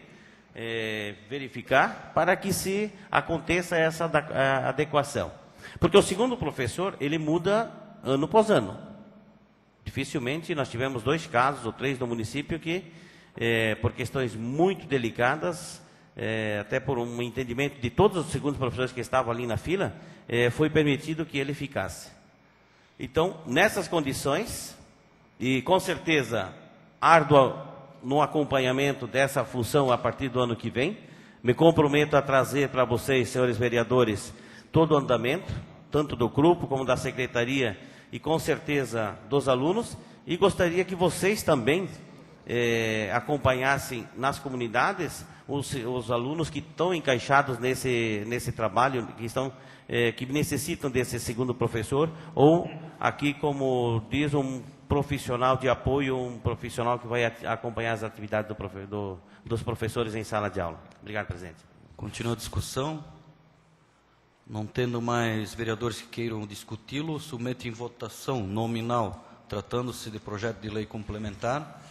verificar, para que se aconteça essa adequação. Porque o segundo professor, ele muda ano após ano. Dificilmente, nós tivemos 2 casos ou 3 no município que, por questões muito delicadas, até por um entendimento de todos os segundos professores que estavam ali na fila, foi permitido que ele ficasse. Então, nessas condições, e com certeza árdua no acompanhamento dessa função a partir do ano que vem, me comprometo a trazer para vocês, senhores vereadores, todo o andamento, tanto do grupo como da secretaria e com certeza dos alunos, e gostaria que vocês também acompanhassem nas comunidades os alunos que estão encaixados nesse trabalho, que necessitam desse segundo professor, ou aqui, como diz, um profissional de apoio, um profissional que vai acompanhar as atividades dos professores em sala de aula. Obrigado, presidente. Continua a discussão. Não tendo mais vereadores que queiram discuti-lo, submete em votação nominal, tratando-se de projeto de lei complementar.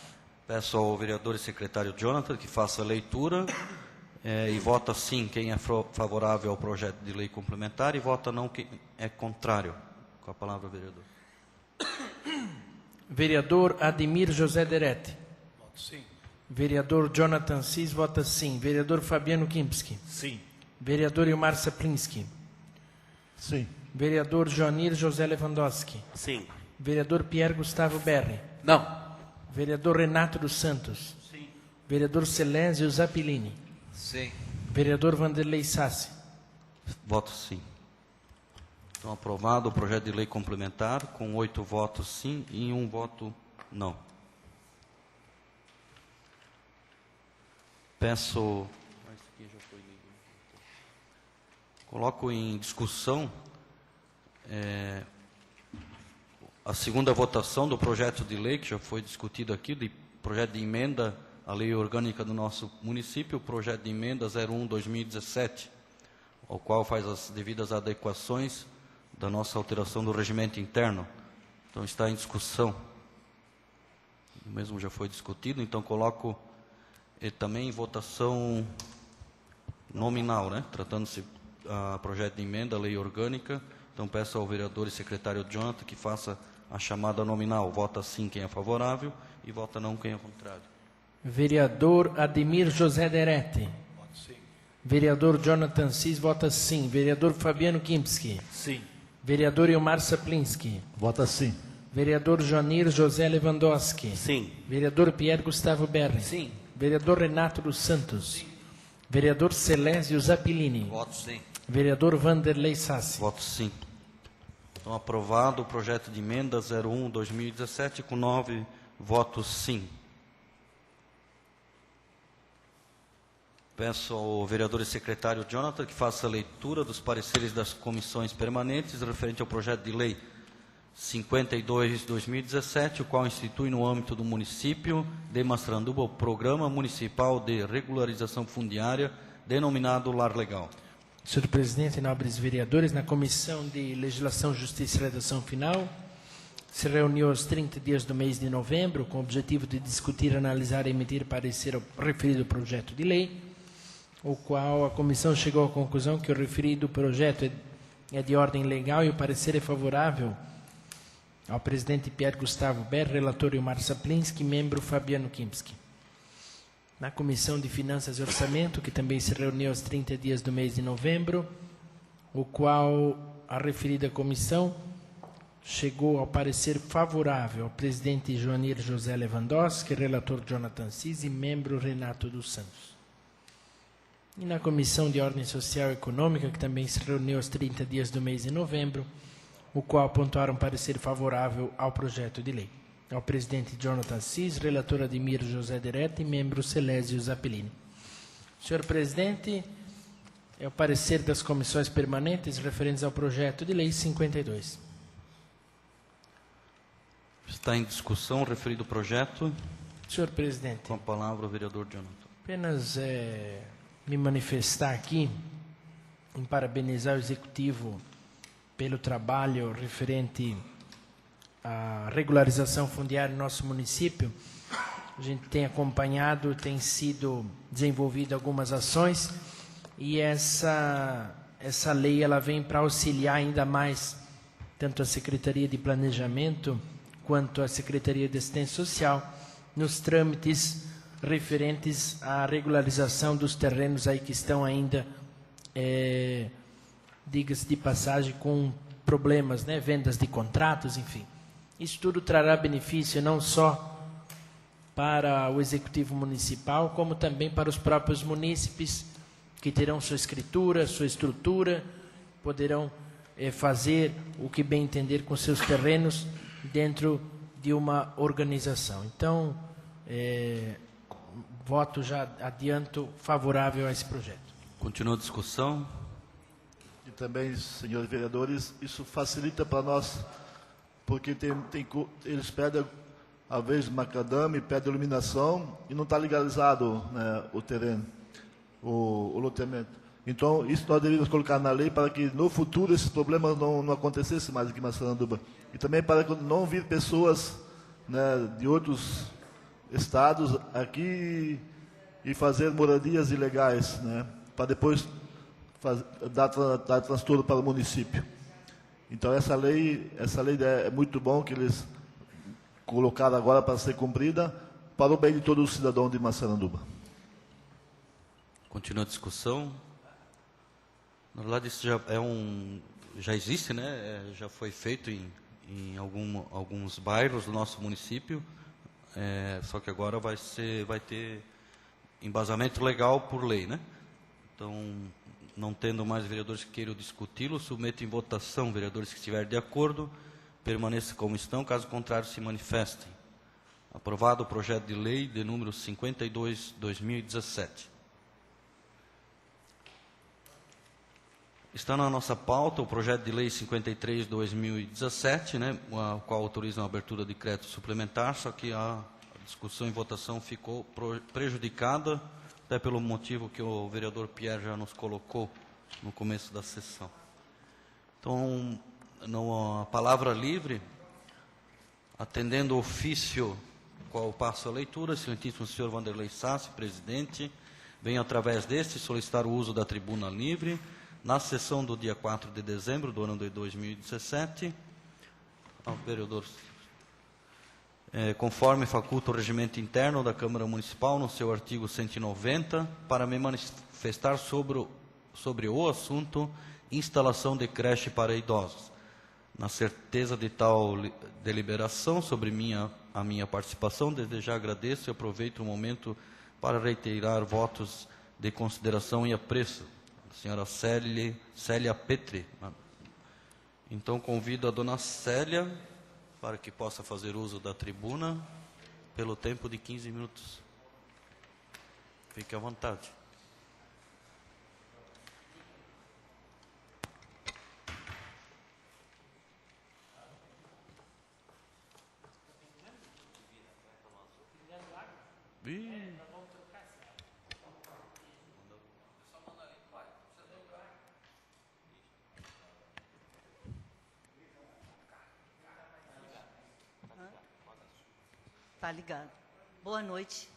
Peço ao vereador e secretário Jonathan que faça a leitura e vota sim quem é favorável ao projeto de lei complementar e vota não quem é contrário. Com a palavra, vereador. Vereador Ademir José Derete. Voto sim. Vereador Jonathan Cis vota sim. Vereador Fabiano Kimpski. Sim. Vereador Ilmar Saplinski. Sim. Vereador Joanir José Lewandowski. Sim. Vereador Pierre Gustavo Berri. Não. Vereador Renato dos Santos. Sim. Vereador Celésio Zappilini. Sim. Vereador Vanderlei Sassi. Voto sim. Então, aprovado o projeto de lei complementar, com 8 votos sim e 1 voto não. Peço... Coloco em discussão a segunda votação do projeto de lei, que já foi discutido aqui, de projeto de emenda à lei orgânica do nosso município, o projeto de emenda 01/2017, ao qual faz as devidas adequações da nossa alteração do regimento interno. Então, está em discussão. O mesmo já foi discutido, então coloco também em votação nominal, né? Tratando-se a projeto de emenda à lei orgânica. Então, peço ao vereador e secretário Jonathan que faça a chamada nominal. Vota sim quem é favorável e vota não quem é contrário. Vereador Ademir José Derete. Voto sim. Vereador Jonathan Cis vota sim. Vereador Fabiano Kimpski. Sim. Vereador Ilmar Saplinski. Vota sim. Vereador Joanir José Lewandowski. Sim. Vereador Pierre Gustavo Berri. Sim. Vereador Renato dos Santos. Vereador Celésio Zappilini. Voto sim. Vereador Vanderlei Sassi. Voto sim. Então, aprovado o projeto de emenda 01/2017 com 9 votos sim. Peço ao vereador e secretário Jonathan que faça a leitura dos pareceres das comissões permanentes referente ao projeto de lei 52/2017, o qual institui no âmbito do município de Massaranduba o Programa Municipal de Regularização Fundiária, denominado Lar Legal. Senhor presidente, nobres vereadores, na Comissão de Legislação, Justiça e Redação Final, se reuniu aos 30 dias do mês de novembro, com o objetivo de discutir, analisar e emitir parecer ao referido projeto de lei, o qual a comissão chegou à conclusão que o referido projeto é de ordem legal e o parecer é favorável ao presidente Pierre Gustavo Berri, relator Ilmar Saplinski, membro Fabiano Kimpski. Na Comissão de Finanças e Orçamento, que também se reuniu aos 30 dias do mês de novembro, o qual a referida comissão chegou ao parecer favorável ao presidente Joanir José Lewandowski, relator Jonathan Cis e membro Renato dos Santos. E na Comissão de Ordem Social e Econômica, que também se reuniu aos 30 dias do mês de novembro, o qual pontuaram parecer favorável ao projeto de lei. Ao presidente Jonathan Cis, relator Ademir José Derete e membro Celésio Zappilini. Senhor presidente, é o parecer das comissões permanentes referentes ao projeto de lei 52. Está em discussão o referido projeto. Senhor presidente, Com a palavra o vereador Jonathan. apenas me manifestar aqui em parabenizar o Executivo pelo trabalho referente à regularização fundiária no nosso município. A gente tem acompanhado, tem sido desenvolvido algumas ações e essa lei ela vem para auxiliar ainda mais tanto a Secretaria de Planejamento quanto a Secretaria de Assistência Social nos trâmites referentes à regularização dos terrenos aí que estão ainda, diga-se de passagem, com problemas, né? Vendas de contratos, enfim. Isso tudo trará benefício não só para o Executivo Municipal, como também para os próprios munícipes, que terão sua escritura, sua estrutura, poderão fazer o que bem entender com seus terrenos dentro de uma organização. Então, voto já adianto favorável a esse projeto. Continua a discussão. E também, senhores vereadores, isso facilita para nós, porque eles pedem, às vezes, macadame, pedem iluminação e não está legalizado, né, o terreno, o loteamento. Então, isso nós deveríamos colocar na lei para que, no futuro, esses problemas não acontecessem mais aqui em Massaranduba. E também para que não vir pessoas, né, de outros estados aqui e fazer moradias ilegais, né, para depois dar transtorno para o município. Então, essa lei é muito bom que eles colocada agora para ser cumprida, para o bem de todo o cidadão de Massaranduba. Continua a discussão. Na verdade, isso já existe, né? Já foi feito em alguns bairros do nosso município, só que agora vai ter embasamento legal por lei, né? Então, não tendo mais vereadores que queiram discuti-lo, submeto em votação. Vereadores que estiverem de acordo, permaneçam como estão, caso contrário, se manifestem. Aprovado o projeto de lei de número 52/2017. Está na nossa pauta o projeto de lei 53/2017, né, o qual autoriza a abertura de crédito suplementar, só que a discussão e votação ficou prejudicada, até pelo motivo que o vereador Pierre já nos colocou no começo da sessão. Então, a palavra livre, atendendo o ofício qual passo a leitura, excelentíssimo senhor Vanderlei Sassi, presidente, venho através deste solicitar o uso da tribuna livre na sessão do dia 4 de dezembro do ano de 2017, ao vereador, conforme faculta o regimento interno da Câmara Municipal, no seu artigo 190, para me manifestar sobre o assunto instalação de creche para idosos. Na certeza de tal deliberação sobre a minha participação, desde já agradeço e aproveito o momento para reiterar votos de consideração e apreço. A senhora Célia Petri. Então, convido a dona Célia para que possa fazer uso da tribuna pelo tempo de 15 minutos. Fique à vontade. Tá ligado. Boa noite.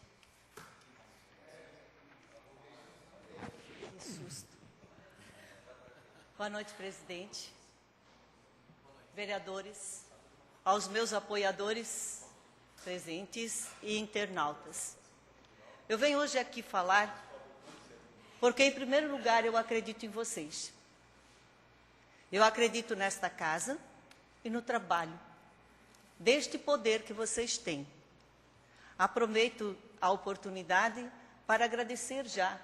Que susto. Boa noite, presidente. Vereadores, aos meus apoiadores presentes e internautas. Eu venho hoje aqui falar porque, em primeiro lugar, eu acredito em vocês. Eu acredito nesta casa e no trabalho, deste poder que vocês têm. Aproveito a oportunidade para agradecer já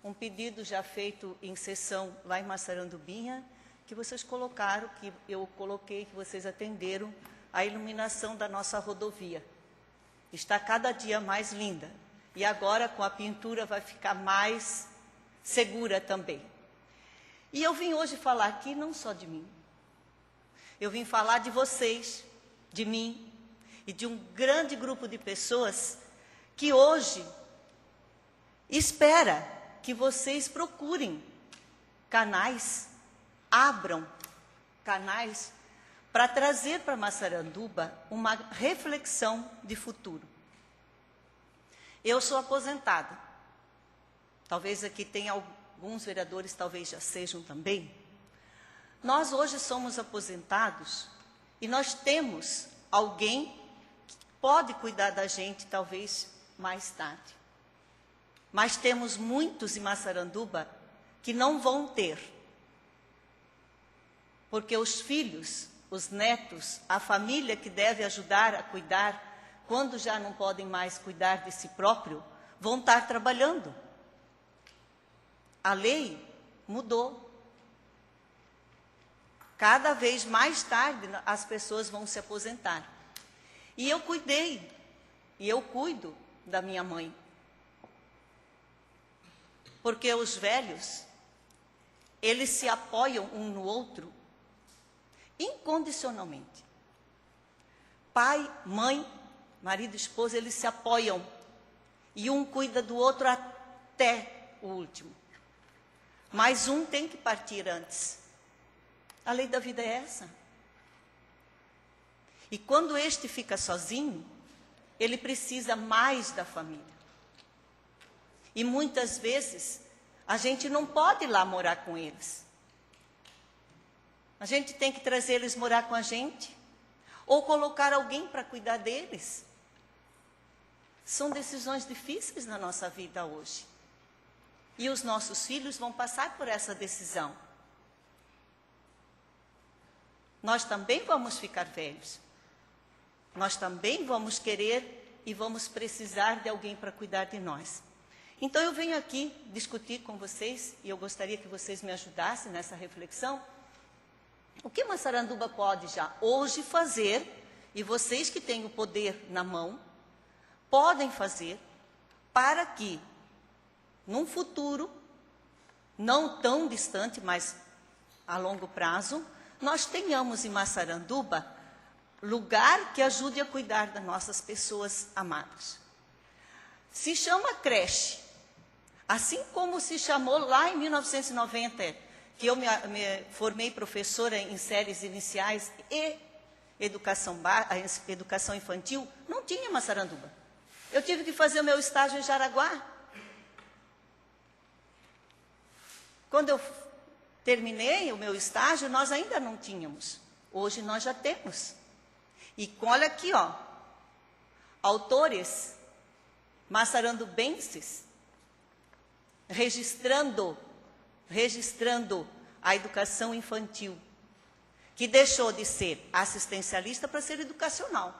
um pedido já feito em sessão lá em Massarandubinha, que vocês colocaram, que eu coloquei, que vocês atenderam, a iluminação da nossa rodovia. Está cada dia mais linda. E agora, com a pintura, vai ficar mais segura também. E eu vim hoje falar aqui não só de mim. Eu vim falar de vocês, de mim, e de um grande grupo de pessoas que hoje espera que vocês procurem canais, abram canais para trazer para Massaranduba uma reflexão de futuro. Eu sou aposentada. Talvez aqui tenha alguns vereadores, talvez já sejam também. Nós hoje somos aposentados e nós temos alguém pode cuidar da gente, talvez, mais tarde. Mas temos muitos em Massaranduba que não vão ter. Porque os filhos, os netos, a família que deve ajudar a cuidar, quando já não podem mais cuidar de si próprio, vão estar trabalhando. A lei mudou. Cada vez mais tarde as pessoas vão se aposentar. E eu cuidei, e eu cuido da minha mãe. Porque os velhos, eles se apoiam um no outro incondicionalmente. Pai, mãe, marido e esposa, eles se apoiam. E um cuida do outro até o último. Mas um tem que partir antes. A lei da vida é essa. E quando este fica sozinho, ele precisa mais da família. E muitas vezes, a gente não pode ir lá morar com eles. A gente tem que trazer eles morar com a gente. ou colocar alguém para cuidar deles. São decisões difíceis na nossa vida hoje. E os nossos filhos vão passar por essa decisão. Nós também vamos ficar velhos. Nós também vamos querer e vamos precisar de alguém para cuidar de nós. Então eu venho aqui discutir com vocês, e eu gostaria que vocês me ajudassem nessa reflexão, o que Massaranduba pode já hoje fazer, e vocês que têm o poder na mão, podem fazer para que, num futuro, não tão distante, mas a longo prazo, nós tenhamos em Massaranduba lugar que ajude a cuidar das nossas pessoas amadas. Se chama creche, assim como se chamou lá em 1990, que eu me formei professora em séries iniciais e educação infantil, não tinha Massaranduba. Eu tive que fazer o meu estágio em Jaraguá. Quando eu terminei o meu estágio, nós ainda não tínhamos. Hoje nós já temos. E olha aqui, ó, autores massarandubenses registrando a educação infantil, que deixou de ser assistencialista para ser educacional.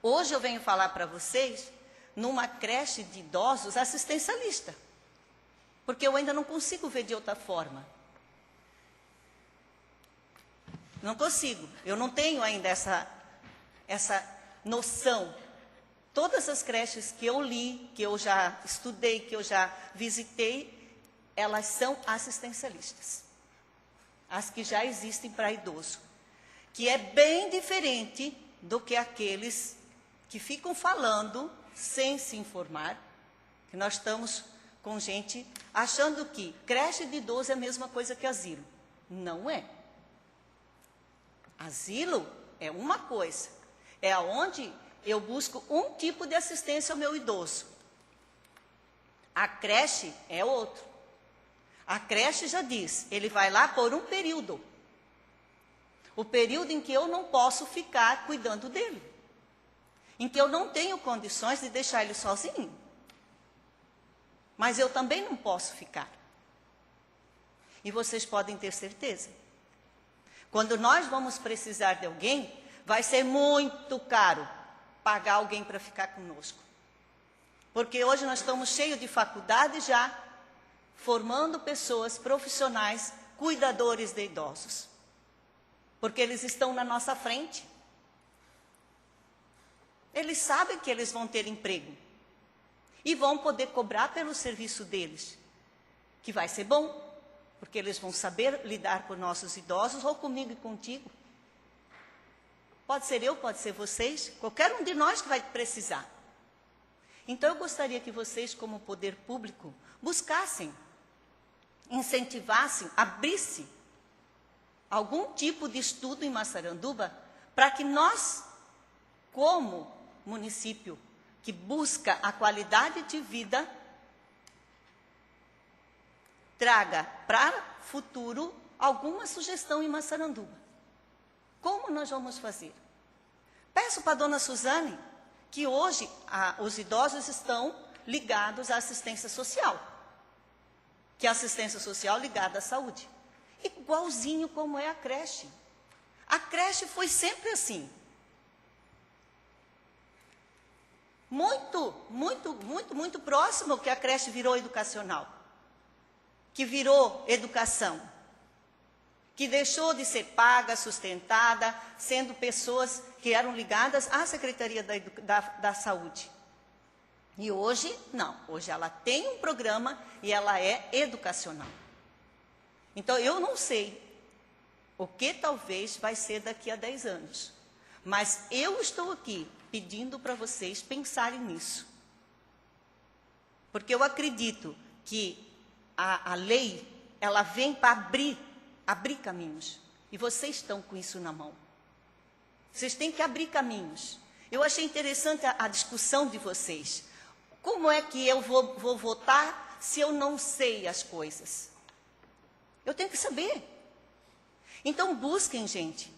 Hoje eu venho falar para vocês numa creche de idosos assistencialista, porque eu ainda não consigo ver de outra forma. Não consigo, eu não tenho ainda essa noção. Todas as creches que eu li, que eu já estudei, que eu já visitei, elas são assistencialistas. As que já existem para idoso. Que é bem diferente do que aqueles que ficam falando sem se informar, que nós estamos com gente achando que creche de idoso é a mesma coisa que asilo. Não é. Asilo é uma coisa, é onde eu busco um tipo de assistência ao meu idoso. A creche é outro. A creche já diz, ele vai lá por um período. O período em que eu não posso ficar cuidando dele. Em que eu não tenho condições de deixar ele sozinho. Mas eu também não posso ficar. E vocês podem ter certeza. Quando nós vamos precisar de alguém, vai ser muito caro pagar alguém para ficar conosco. Porque hoje nós estamos cheios de faculdade já, formando pessoas profissionais, cuidadores de idosos. Porque eles estão na nossa frente. Eles sabem que eles vão ter emprego. E vão poder cobrar pelo serviço deles. Que vai ser bom. Porque eles vão saber lidar com nossos idosos, ou comigo e contigo. Pode ser eu, pode ser vocês, qualquer um de nós que vai precisar. Então, eu gostaria que vocês, como poder público, buscassem, incentivassem, abrissem algum tipo de estudo em Massaranduba, para que nós, como município que busca a qualidade de vida, traga para o futuro alguma sugestão em Massaranduba. Como nós vamos fazer? Peço para a dona Suzane, que hoje os idosos estão ligados à assistência social, que é a assistência social ligada à saúde. Igualzinho como é a creche. A creche foi sempre assim. Muito próximo que a creche virou educacional. Que virou educação, que deixou de ser paga, sustentada, sendo pessoas que eram ligadas à Secretaria da Saúde. E hoje, não. Hoje ela tem um programa e ela é educacional. Então, eu não sei o que talvez vai ser daqui a 10 anos. Mas eu estou aqui pedindo para vocês pensarem nisso. Porque eu acredito que a lei, ela vem para abrir caminhos. E vocês estão com isso na mão. Vocês têm que abrir caminhos. Eu achei interessante a discussão de vocês. Como é que eu vou votar se eu não sei as coisas? Eu tenho que saber. Então, busquem, gente.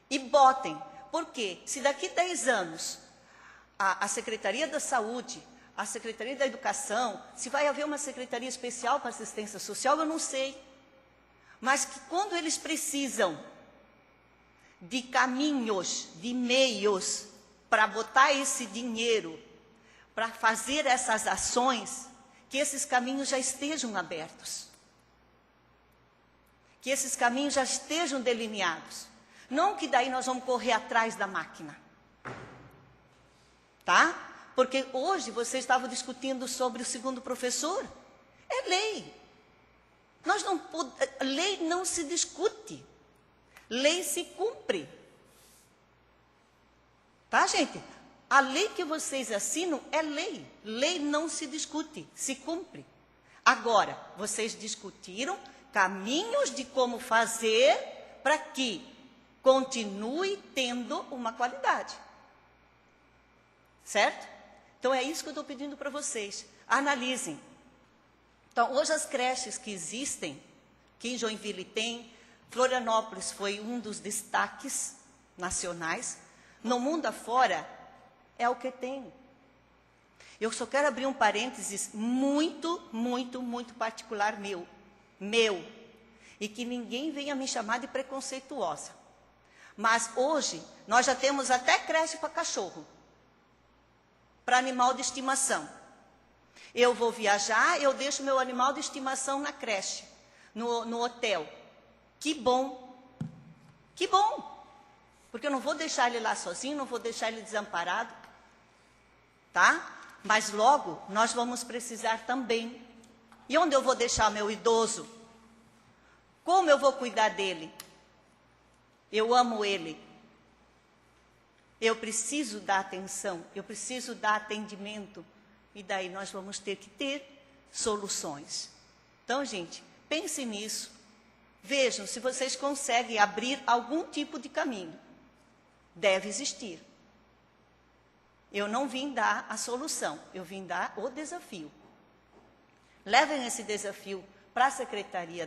E botem. Porque se daqui 10 anos a Secretaria da Saúde, a Secretaria da Educação, se vai haver uma Secretaria Especial para Assistência Social, eu não sei. Mas que quando eles precisam de caminhos, de meios, para botar esse dinheiro, para fazer essas ações, que esses caminhos já estejam abertos. Que esses caminhos já estejam delineados. Não que daí nós vamos correr atrás da máquina. Tá? Porque hoje vocês estavam discutindo sobre o segundo professor. É lei. Lei não se discute. Lei se cumpre. Tá, gente? A lei que vocês assinam é lei. Lei não se discute, se cumpre. Agora, vocês discutiram caminhos de como fazer para que continue tendo uma qualidade. Certo? Então, é isso que eu estou pedindo para vocês. Analisem. Então, hoje as creches que existem, que em Joinville tem, Florianópolis foi um dos destaques nacionais. No mundo afora, é o que tem. Eu só quero abrir um parênteses muito, muito, muito particular meu. E que ninguém venha me chamar de preconceituosa. Mas hoje, nós já temos até creche para cachorro. Para animal de estimação. Eu vou viajar, eu deixo meu animal de estimação na creche, no hotel. Que bom. Que bom. Porque eu não vou deixar ele lá sozinho, não vou deixar ele desamparado. Tá? Mas logo, nós vamos precisar também. E onde eu vou deixar meu idoso? Como eu vou cuidar dele? Eu amo ele. Eu preciso dar atenção, eu preciso dar atendimento. E daí nós vamos ter que ter soluções. Então, gente, pensem nisso. Vejam se vocês conseguem abrir algum tipo de caminho. Deve existir. Eu não vim dar a solução, eu vim dar o desafio. Levem esse desafio para a Secretaria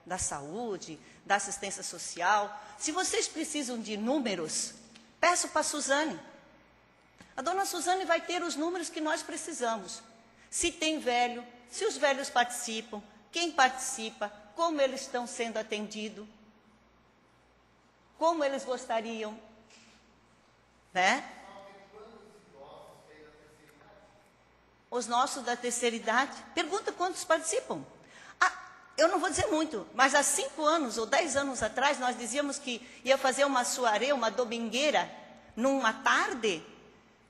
da Saúde, da Assistência Social. Se vocês precisam de números, peço para a Suzane. A dona Suzane vai ter os números que nós precisamos. Se tem velho, se os velhos participam, quem participa, como eles estão sendo atendidos, como eles gostariam, né? Os nossos da terceira idade. Pergunta quantos participam. Eu não vou dizer muito, mas há 5 anos ou 10 anos atrás, nós dizíamos que ia fazer uma soirée, uma domingueira, numa tarde.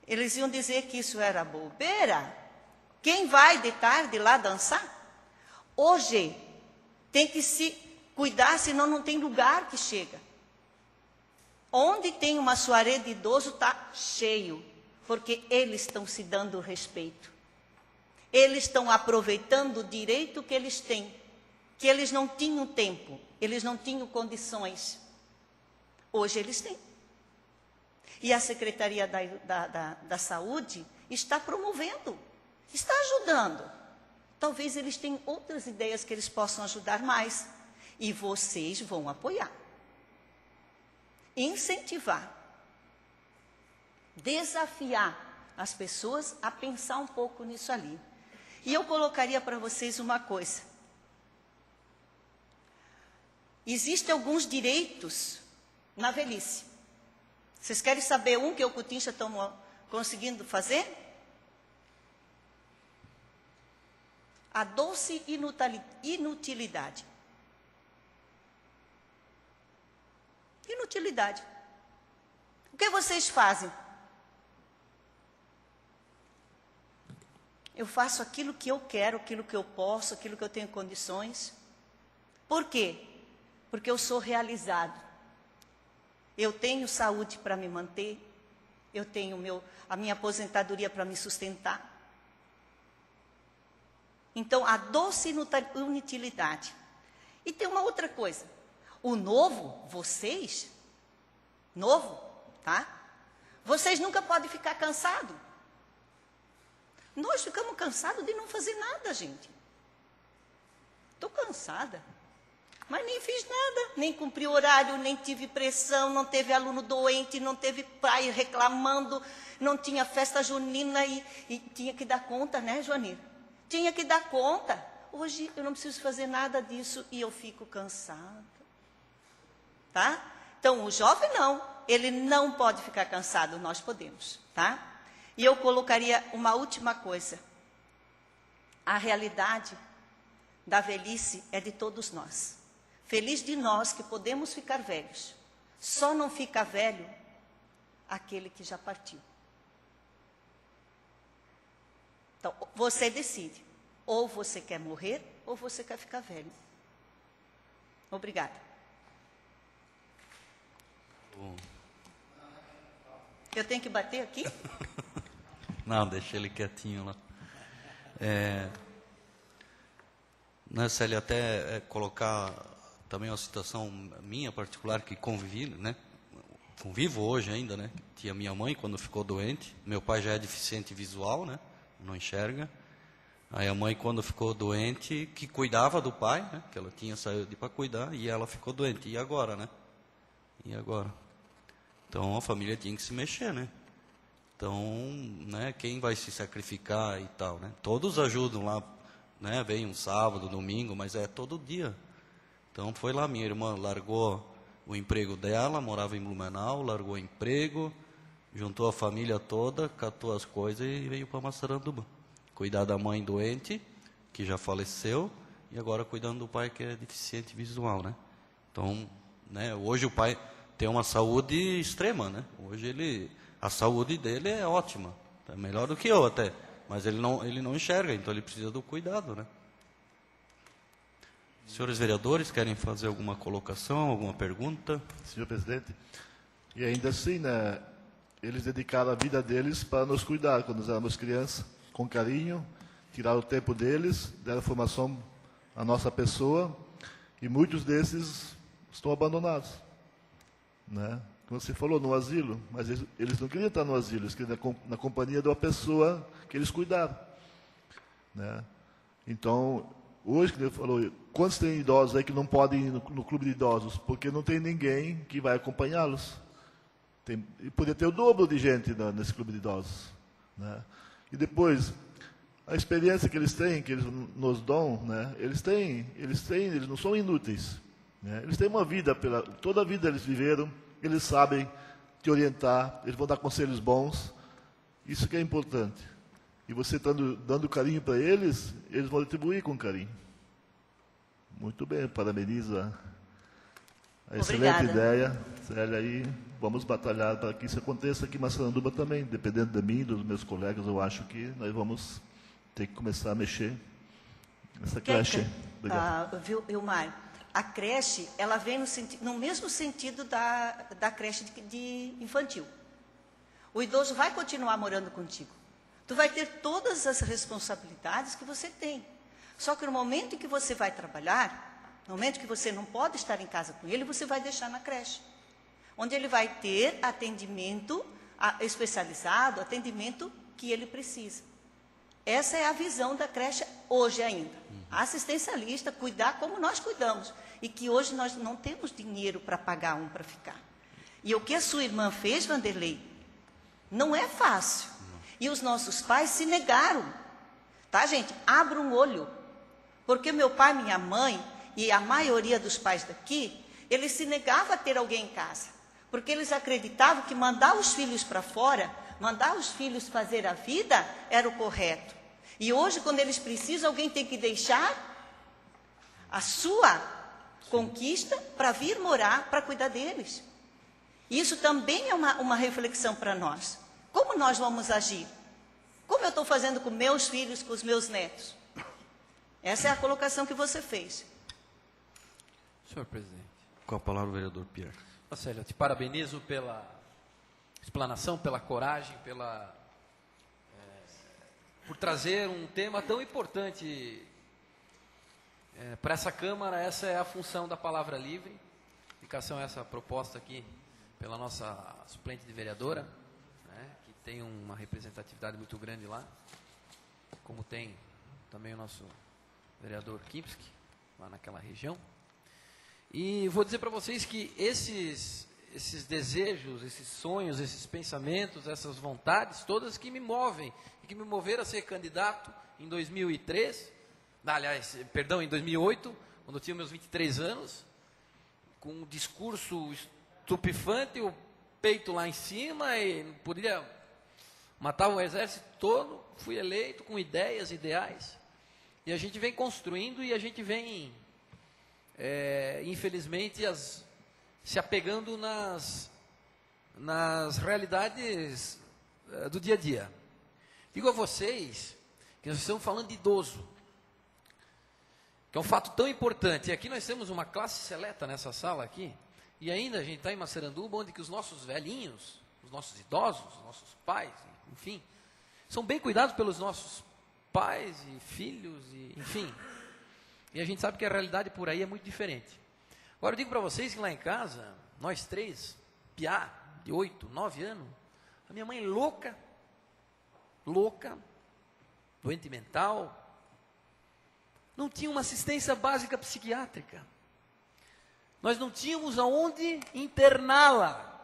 Eles iam dizer que isso era bobeira. Quem vai de tarde lá dançar? Hoje, tem que se cuidar, senão não tem lugar que chega. Onde tem uma soirée de idoso, está cheio, porque eles estão se dando respeito. Eles estão aproveitando o direito que eles têm, que eles não tinham tempo, eles não tinham condições. Hoje eles têm. E a Secretaria da Saúde está promovendo, está ajudando. Talvez eles tenham outras ideias que eles possam ajudar mais. E vocês vão apoiar. Incentivar. Desafiar as pessoas a pensar um pouco nisso ali. E eu colocaria para vocês uma coisa. Existem alguns direitos na velhice. Vocês querem saber um que eu e o Coutinho já estamos conseguindo fazer? A doce inutilidade. Inutilidade. O que vocês fazem? Eu faço aquilo que eu quero, aquilo que eu posso, aquilo que eu tenho condições. Por quê? Porque eu sou realizado. Eu tenho saúde para me manter, eu tenho a minha aposentadoria para me sustentar. Então, a doce inutilidade. E tem uma outra coisa. O novo, vocês, novo, tá? Vocês nunca podem ficar cansados. Nós ficamos cansados de não fazer nada, gente. Estou cansada. Mas nem fiz nada, nem cumpri horário, nem tive pressão, não teve aluno doente, não teve pai reclamando, não tinha festa junina e tinha que dar conta, né, Joanir? Tinha que dar conta. Hoje eu não preciso fazer nada disso e eu fico cansada. Tá? Então, o jovem não, ele não pode ficar cansado, nós podemos, tá? E eu colocaria uma última coisa. A realidade da velhice é de todos nós. Feliz de nós que podemos ficar velhos. Só não fica velho aquele que já partiu. Então, você decide. Ou você quer morrer, ou você quer ficar velho. Obrigada. Eu tenho que bater aqui? Não, deixa ele quietinho lá. Né, Célia, até colocar também uma situação minha particular, que convivo hoje ainda, né? Tinha minha mãe quando ficou doente, meu pai já é deficiente visual, né? Não enxerga. Aí a mãe, quando ficou doente, que cuidava do pai, né? Que ela tinha saúde para cuidar, e ela ficou doente. E agora, né? E agora? Então a família tinha que se mexer, né? Então, né, quem vai se sacrificar e tal, né? Todos ajudam lá, né? Vem um sábado, domingo, mas é todo dia. Então foi lá, minha irmã largou o emprego dela, morava em Blumenau, largou o emprego, juntou a família toda, catou as coisas e veio para Massaranduba. Cuidar da mãe doente, que já faleceu, e agora cuidando do pai que é deficiente visual, né? Então, né, hoje o pai tem uma saúde extrema, né? Hoje a saúde dele é ótima, é melhor do que eu até, mas ele não enxerga, então ele precisa do cuidado, né? Senhores vereadores, querem fazer alguma colocação, alguma pergunta? Senhor presidente, e ainda assim, né, eles dedicaram a vida deles para nos cuidar quando nós éramos crianças, com carinho, tiraram o tempo deles, deram formação à nossa pessoa, e muitos desses estão abandonados, né? Como você falou, no asilo, mas eles não queriam estar no asilo, eles queriam estar na companhia de uma pessoa que eles cuidaram, né? Então, hoje, como ele falou, quantos tem idosos aí que não podem ir no clube de idosos? Porque não tem ninguém que vai acompanhá-los. E poderia ter o dobro de gente nesse clube de idosos, né? E depois, a experiência que eles têm, que eles nos dão, né? Eles não são inúteis, né? Eles têm uma vida, toda a vida eles viveram, eles sabem te orientar, eles vão dar conselhos bons, isso que é importante. E você dando carinho para eles, eles vão retribuir com carinho. Muito bem, parabenizo a excelente ideia, Célia, aí vamos batalhar para que isso aconteça aqui em Massaranduba também, dependendo de mim e dos meus colegas, eu acho que nós vamos ter que começar a mexer nessa creche. Viu, Ilmar? A creche, ela vem no mesmo sentido da creche de infantil. O idoso vai continuar morando contigo. Tu vai ter todas as responsabilidades que você tem. Só que no momento em que você vai trabalhar, no momento que você não pode estar em casa com ele, você vai deixar na creche. Onde ele vai ter atendimento especializado, atendimento que ele precisa. Essa é a visão da creche hoje ainda. Assistencialista, cuidar como nós cuidamos. E que hoje nós não temos dinheiro para pagar um para ficar. E o que a sua irmã fez, Vanderlei, não é fácil. E os nossos pais se negaram. Tá, gente? Abra um olho. Porque meu pai, minha mãe e a maioria dos pais daqui, eles se negavam a ter alguém em casa. Porque eles acreditavam que mandar os filhos para fora, mandar os filhos fazer a vida, era o correto. E hoje, quando eles precisam, alguém tem que deixar a sua conquista para vir morar, para cuidar deles. Isso também é uma reflexão para nós. Como nós vamos agir? Como eu estou fazendo com meus filhos, com os meus netos? Essa é a colocação que você fez. Senhor presidente. Com a palavra o vereador Pierre. Célia, eu te parabenizo pela explanação, pela coragem, por trazer um tema tão importante para essa Câmara. Essa é a função da palavra livre. Indicação essa proposta aqui pela nossa suplente de vereadora, né, que tem uma representatividade muito grande lá, como tem também o nosso vereador Kipski, lá naquela região. E vou dizer para vocês que esses desejos, esses sonhos, esses pensamentos, essas vontades, todas que me movem, e que me moveram a ser candidato em 2003, em 2008, quando eu tinha meus 23 anos, com um discurso estupefante, o peito lá em cima, e poderia matar o exército todo, fui eleito com ideias, ideais, e a gente vem construindo, e a gente vem, infelizmente, se apegando nas realidades do dia a dia. Digo a vocês que nós estamos falando de idoso, que é um fato tão importante. E aqui nós temos uma classe seleta nessa sala aqui, e ainda a gente está em Massaranduba, onde que os nossos velhinhos, os nossos idosos, os nossos pais, enfim, são bem cuidados pelos nossos pais e filhos, e, enfim. E a gente sabe que a realidade por aí é muito diferente. Agora eu digo para vocês que lá em casa, nós três, piá, de 8, 9 anos, a minha mãe louca, doente mental, não tinha uma assistência básica psiquiátrica. Nós não tínhamos aonde interná-la.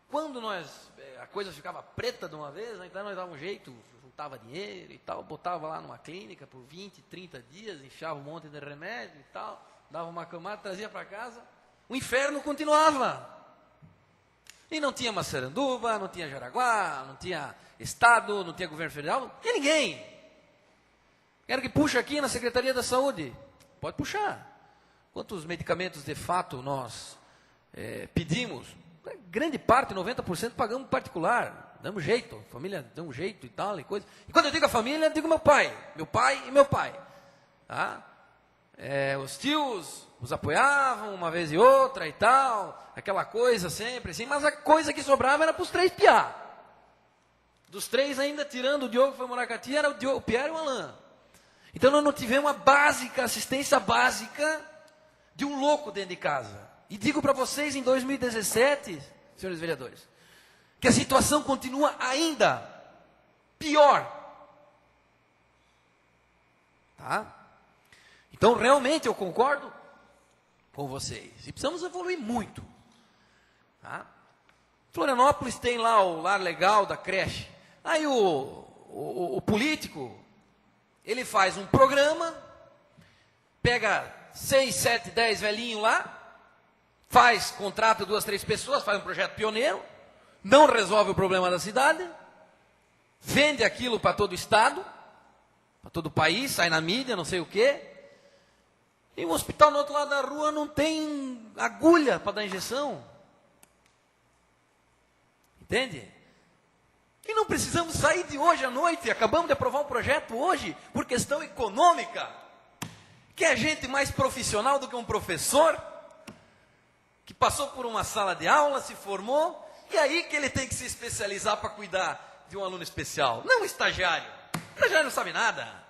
Quando a coisa ficava preta de uma vez, então nós dávamos um jeito, juntava dinheiro e tal, botava lá numa clínica por 20, 30 dias, enfiava um monte de remédio e tal, dava uma camada, trazia para casa, o inferno continuava. E não tinha Massaranduba, não tinha Jaraguá, não tinha Estado, não tinha governo federal, não tinha ninguém. Quero que puxe aqui na Secretaria da Saúde. Pode puxar. Quantos medicamentos de fato nós pedimos? Grande parte, 90%, pagamos particular. Damos jeito, a família dá um jeito e tal, e coisa. E quando eu digo a família, eu digo meu pai e meu pai. Tá? Os tios os apoiavam uma vez e outra e tal, aquela coisa sempre assim, mas a coisa que sobrava era para os 3 piá. Dos 3 ainda, tirando o Diogo que foi morar com a tia, era o Pierre e o Alain. Então nós não tivemos assistência básica de um louco dentro de casa. E digo para vocês, em 2017, senhores vereadores, que a situação continua ainda pior. Tá? Então, realmente, eu concordo com vocês. E precisamos evoluir muito. Tá? Florianópolis tem lá o lar legal da creche. Aí o político, ele faz um programa, pega 6, 7, 10 velhinhos lá, contrata 2, 3 pessoas, faz um projeto pioneiro, não resolve o problema da cidade, vende aquilo para todo o estado, para todo o país, sai na mídia, não sei o quê. E um hospital no outro lado da rua não tem agulha para dar injeção. Entende? E não precisamos sair de hoje à noite, acabamos de aprovar um projeto hoje, por questão econômica, que é gente mais profissional do que um professor, que passou por uma sala de aula, se formou, e aí que ele tem que se especializar para cuidar de um aluno especial. Não um estagiário. O estagiário não sabe nada.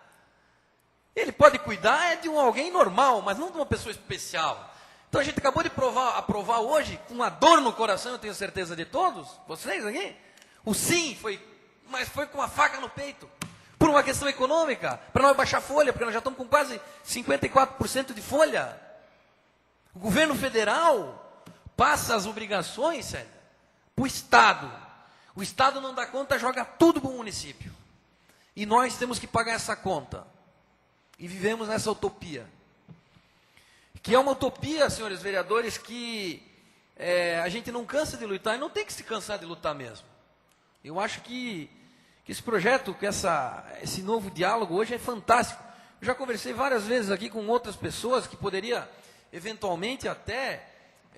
Ele pode cuidar de alguém normal, mas não de uma pessoa especial. Então a gente acabou de aprovar hoje, com uma dor no coração, eu tenho certeza de todos, vocês aqui, o sim mas foi com uma faca no peito, por uma questão econômica, para nós baixar folha, porque nós já estamos com quase 54% de folha. O governo federal passa as obrigações, para o Estado. O Estado não dá conta, joga tudo para o município. E nós temos que pagar essa conta. E vivemos nessa utopia. Que é uma utopia, senhores vereadores, que a gente não cansa de lutar, e não tem que se cansar de lutar mesmo. Eu acho que esse projeto, que esse novo diálogo hoje é fantástico. Eu já conversei várias vezes aqui com outras pessoas que poderia, eventualmente, até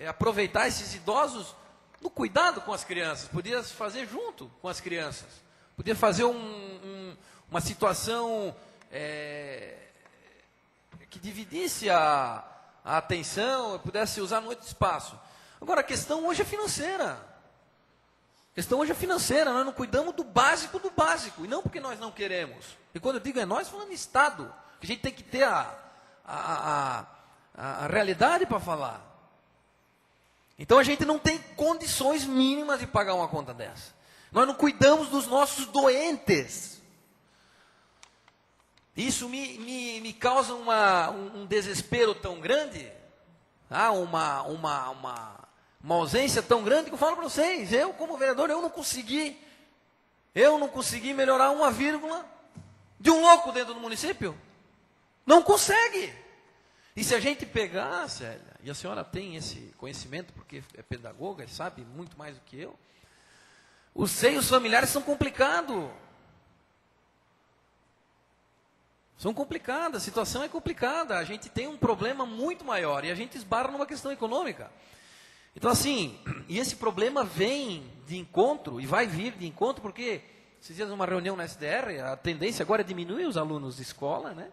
aproveitar esses idosos no cuidado com as crianças. Podia fazer junto com as crianças. Podia fazer uma situação que dividisse a atenção, pudesse usar no outro espaço. Agora, a questão hoje é financeira. Nós não cuidamos do básico, e não porque nós não queremos. E quando eu digo nós, falando em Estado, que a gente tem que ter a realidade para falar. Então a gente não tem condições mínimas de pagar uma conta dessa. Nós não cuidamos dos nossos doentes. Isso me causa um desespero tão grande, uma ausência tão grande, que eu falo para vocês, eu como vereador, eu não consegui melhorar uma vírgula de um louco dentro do município. Não consegue. E se a gente pegar, Célia, e a senhora tem esse conhecimento, porque é pedagoga e sabe muito mais do que eu, os seios familiares são complicados. São complicadas, a situação é complicada, a gente tem um problema muito maior e a gente esbarra numa questão econômica. Então assim, e esse problema vem de encontro e vai vir de encontro, porque esses dias numa reunião na SDR, a tendência agora é diminuir os alunos de escola, né?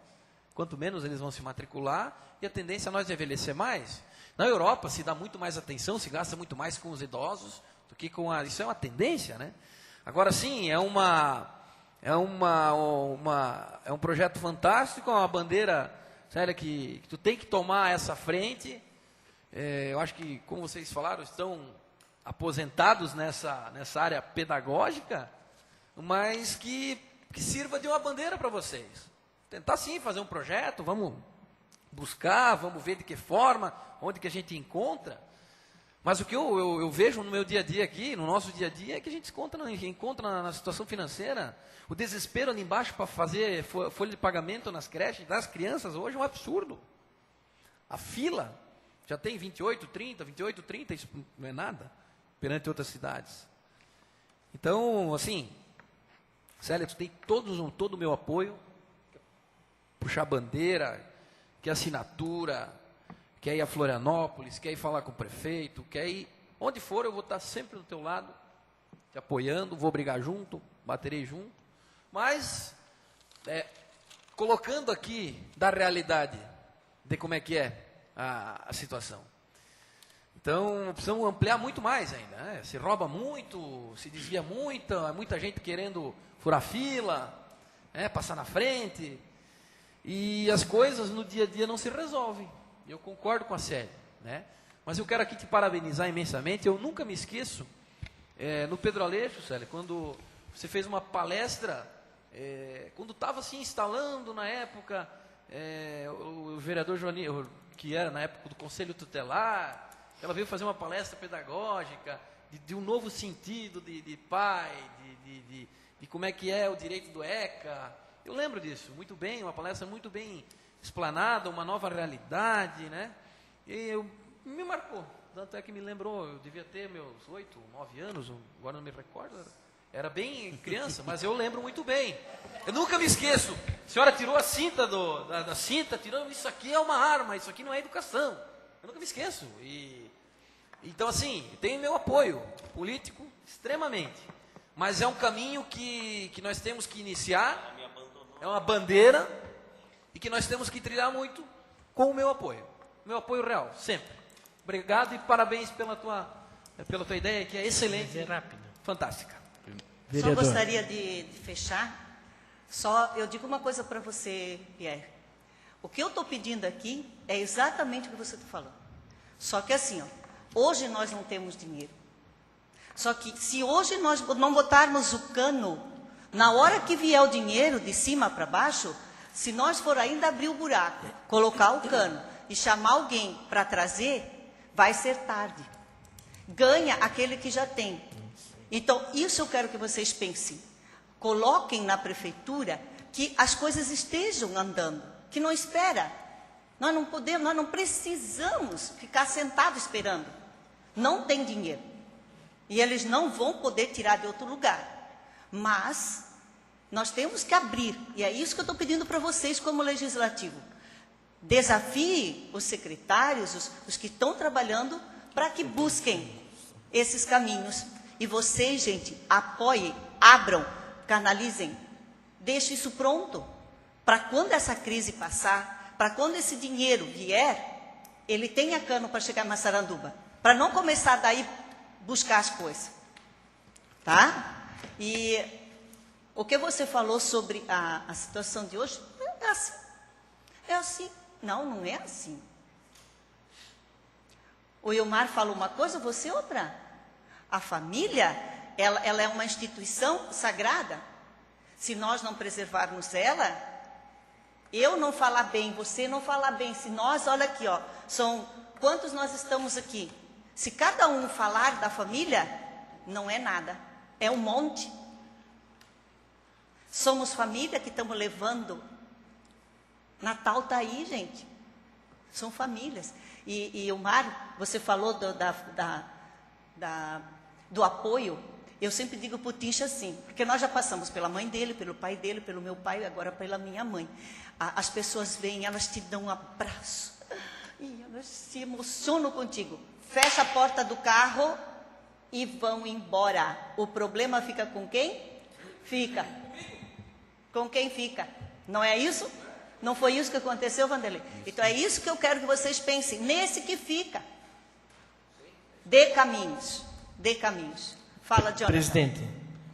Quanto menos eles vão se matricular, e a tendência é nós envelhecer mais. Na Europa se dá muito mais atenção, se gasta muito mais com os idosos do que com isso é uma tendência, né? Agora sim, é um projeto fantástico, é uma bandeira, sério, que tu tem que tomar essa frente. Eu acho que, como vocês falaram, estão aposentados nessa área pedagógica, mas que sirva de uma bandeira para vocês. Tentar sim fazer um projeto, vamos buscar, vamos ver de que forma, onde que a gente encontra. Mas o que eu vejo no meu dia a dia aqui, no nosso dia a dia, é que a gente encontra na situação financeira, o desespero ali embaixo para fazer folha de pagamento nas creches das crianças hoje é um absurdo. A fila já tem 28, 30, isso não é nada perante outras cidades. Então, assim, Célia, tu tem todo o meu apoio, puxar bandeira, quer assinatura, quer ir a Florianópolis, quer ir falar com o prefeito, quer ir onde for, eu vou estar sempre do teu lado, te apoiando, vou brigar junto, baterei junto, mas colocando aqui da realidade de como é que é a situação. Então, precisamos ampliar muito mais ainda, né? Se rouba muito, se desvia muito, muita gente querendo furar fila, passar na frente, e as coisas no dia a dia não se resolvem. Eu concordo com a Célia, né? Mas eu quero aqui te parabenizar imensamente. Eu nunca me esqueço, no Pedro Aleixo, Célia, quando você fez uma palestra, quando estava se instalando na época, o vereador Joaninho, que era na época do Conselho Tutelar, ela veio fazer uma palestra pedagógica de um novo sentido de pai, de como é que é o direito do ECA. Eu lembro disso muito bem, uma palestra muito bem explanada, uma nova realidade, né? E me marcou, tanto é que me lembrou, eu devia ter meus 8, 9 anos, agora não me recordo, era bem criança, mas eu lembro muito bem. Eu nunca me esqueço, a senhora tirou a cinta da cinta, tirou, isso aqui é uma arma, isso aqui não é educação. Eu nunca me esqueço. Então assim, tem meu apoio político extremamente, mas é um caminho que nós temos que iniciar, é uma bandeira, e que nós temos que trilhar muito com o meu apoio real, sempre. Obrigado e parabéns pela tua ideia, que é excelente, fantástica. Vereador. Só gostaria de fechar, eu digo uma coisa para você, Pierre. O que eu estou pedindo aqui é exatamente o que você está falando. Só que assim, hoje nós não temos dinheiro. Só que se hoje nós não botarmos o cano, na hora que vier o dinheiro de cima para baixo, se nós for ainda abrir o buraco, colocar o cano e chamar alguém para trazer, vai ser tarde. Ganha aquele que já tem. Então, isso eu quero que vocês pensem. Coloquem na prefeitura que as coisas estejam andando, que não espera. Nós não podemos, nós não precisamos ficar sentados esperando. Não tem dinheiro. E eles não vão poder tirar de outro lugar. Mas nós temos que abrir, e é isso que eu estou pedindo para vocês como legislativo. Desafie os secretários, os que estão trabalhando, para que busquem esses caminhos. E vocês, gente, apoiem, abram, canalizem, deixem isso pronto, para quando essa crise passar, para quando esse dinheiro vier, ele tenha cano para chegar em Massaranduba, para não começar daí buscar as coisas. Tá? E o que você falou sobre a situação de hoje, é assim. É assim. Não, não é assim. O Ilmar falou uma coisa, você outra. A família, ela é uma instituição sagrada. Se nós não preservarmos ela, eu não falar bem, você não falar bem, se nós, olha aqui, ó, são quantos nós estamos aqui? Se cada um falar da família, não é nada, é um monte. Somos família que estamos levando. Natal está aí, gente. São famílias. E o Mar, você falou do apoio. Eu sempre digo para o Tincha assim, porque nós já passamos pela mãe dele, pelo pai dele, pelo meu pai e agora pela minha mãe. As pessoas vêm, elas te dão um abraço. E elas se emocionam contigo. Fecha a porta do carro e vão embora. O problema fica com quem? Fica. Com quem fica? Não é isso? Não foi isso que aconteceu, Vanderlei? Então é isso que eu quero que vocês pensem. Nesse que fica. Dê caminhos. Dê caminhos. Fala, Jonathan. Presidente,